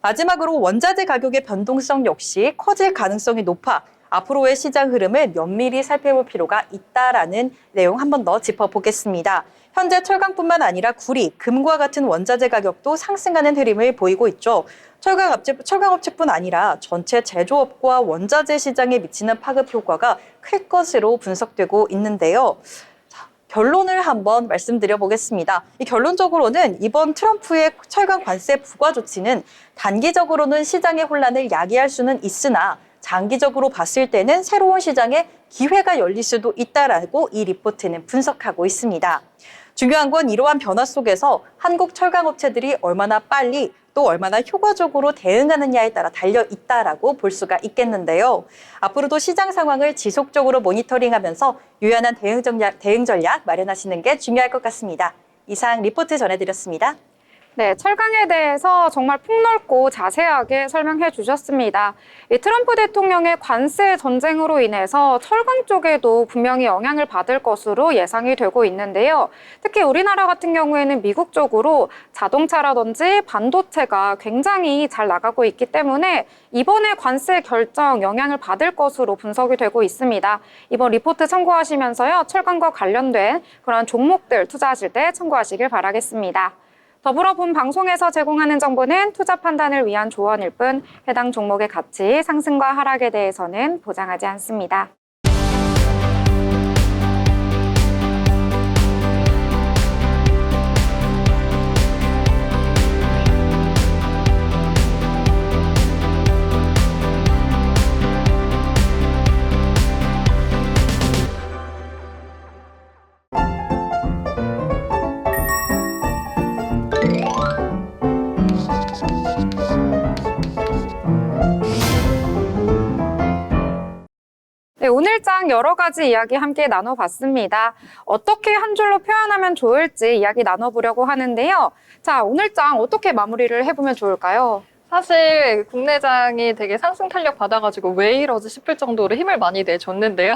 마지막으로 원자재 가격의 변동성 역시 커질 가능성이 높아 앞으로의 시장 흐름을 면밀히 살펴볼 필요가 있다라는 내용 한 번 더 짚어보겠습니다. 현재 철강뿐만 아니라 구리, 금과 같은 원자재 가격도 상승하는 흐름을 보이고 있죠. 철강업체뿐 아니라 전체 제조업과 원자재 시장에 미치는 파급 효과가 클 것으로 분석되고 있는데요. 결론을 한번 말씀드려보겠습니다. 이 결론적으로는 이번 트럼프의 철강 관세 부과 조치는 단기적으로는 시장의 혼란을 야기할 수는 있으나 장기적으로 봤을 때는 새로운 시장에 기회가 열릴 수도 있다라고 이 리포트는 분석하고 있습니다. 중요한 건 이러한 변화 속에서 한국 철강업체들이 얼마나 빨리 또 얼마나 효과적으로 대응하느냐에 따라 달려 있다라고 볼 수가 있겠는데요. 앞으로도 시장 상황을 지속적으로 모니터링하면서 유연한 대응 전략 마련하시는 게 중요할 것 같습니다. 이상 리포트 전해드렸습니다. 네, 철강에 대해서 정말 폭넓고 자세하게 설명해 주셨습니다. 이 트럼프 대통령의 관세 전쟁으로 인해서 철강 쪽에도 분명히 영향을 받을 것으로 예상이 되고 있는데요. 특히 우리나라 같은 경우에는 미국 쪽으로 자동차라든지 반도체가 굉장히 잘 나가고 있기 때문에 이번에 관세 결정 영향을 받을 것으로 분석이 되고 있습니다. 이번 리포트 참고하시면서요, 철강과 관련된 그런 종목들 투자하실 때 참고하시길 바라겠습니다. 더불어 본 방송에서 제공하는 정보는 투자 판단을 위한 조언일 뿐 해당 종목의 가치, 상승과 하락에 대해서는 보장하지 않습니다. 네, 오늘 장 여러 가지 이야기 함께 나눠봤습니다. 어떻게 한 줄로 표현하면 좋을지 이야기 나눠보려고 하는데요. 자, 오늘 장 어떻게 마무리를 해보면 좋을까요? 사실 국내장이 되게 상승 탄력 받아가지고 왜 이러지 싶을 정도로 힘을 많이 내줬는데요.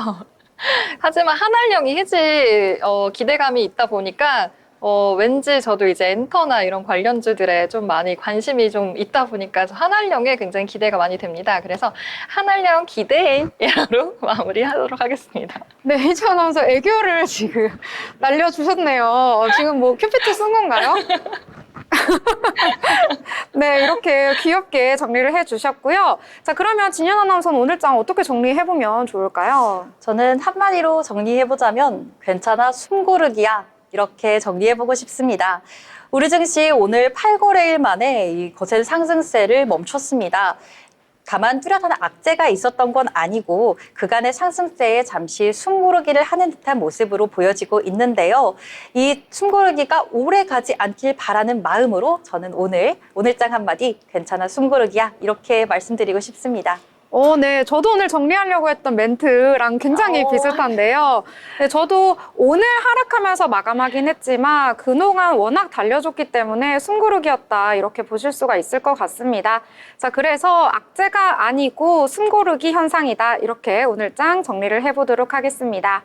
하지만 한알령이 해지 기대감이 있다 보니까 왠지 저도 이제 엔터나 이런 관련주들에 좀 많이 관심이 좀 있다 보니까 한알령에 굉장히 기대가 많이 됩니다. 그래서 한알령 기대로 마무리하도록 하겠습니다. 네, 이지연 아나운서 애교를 지금 날려주셨네요. 지금 뭐 큐피트 쓴 건가요? 네, 이렇게 귀엽게 정리를 해주셨고요. 자, 그러면 진연 아나운서는 오늘 장 어떻게 정리해보면 좋을까요? 저는 한마디로 정리해보자면 괜찮아 숨고르기야. 이렇게 정리해보고 싶습니다. 우리 증시 오늘 8거래일 만에 이 거센 상승세를 멈췄습니다. 다만 뚜렷한 악재가 있었던 건 아니고 그간의 상승세에 잠시 숨고르기를 하는 듯한 모습으로 보여지고 있는데요. 이 숨고르기가 오래 가지 않길 바라는 마음으로 저는 오늘장 한마디 괜찮아 숨고르기야 이렇게 말씀드리고 싶습니다. 네. 저도 오늘 정리하려고 했던 멘트랑 굉장히 비슷한데요. 네, 저도 오늘 하락하면서 마감하긴 했지만 그동안 워낙 달려줬기 때문에 숨고르기였다 이렇게 보실 수가 있을 것 같습니다. 자, 그래서 악재가 아니고 숨고르기 현상이다 이렇게 오늘 장 정리를 해보도록 하겠습니다.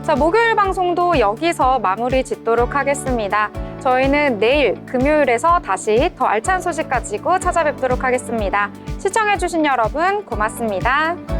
자, 목요일 방송도 여기서 마무리 짓도록 하겠습니다. 저희는 내일 금요일에서 다시 더 알찬 소식 가지고 찾아뵙도록 하겠습니다. 시청해주신 여러분 고맙습니다.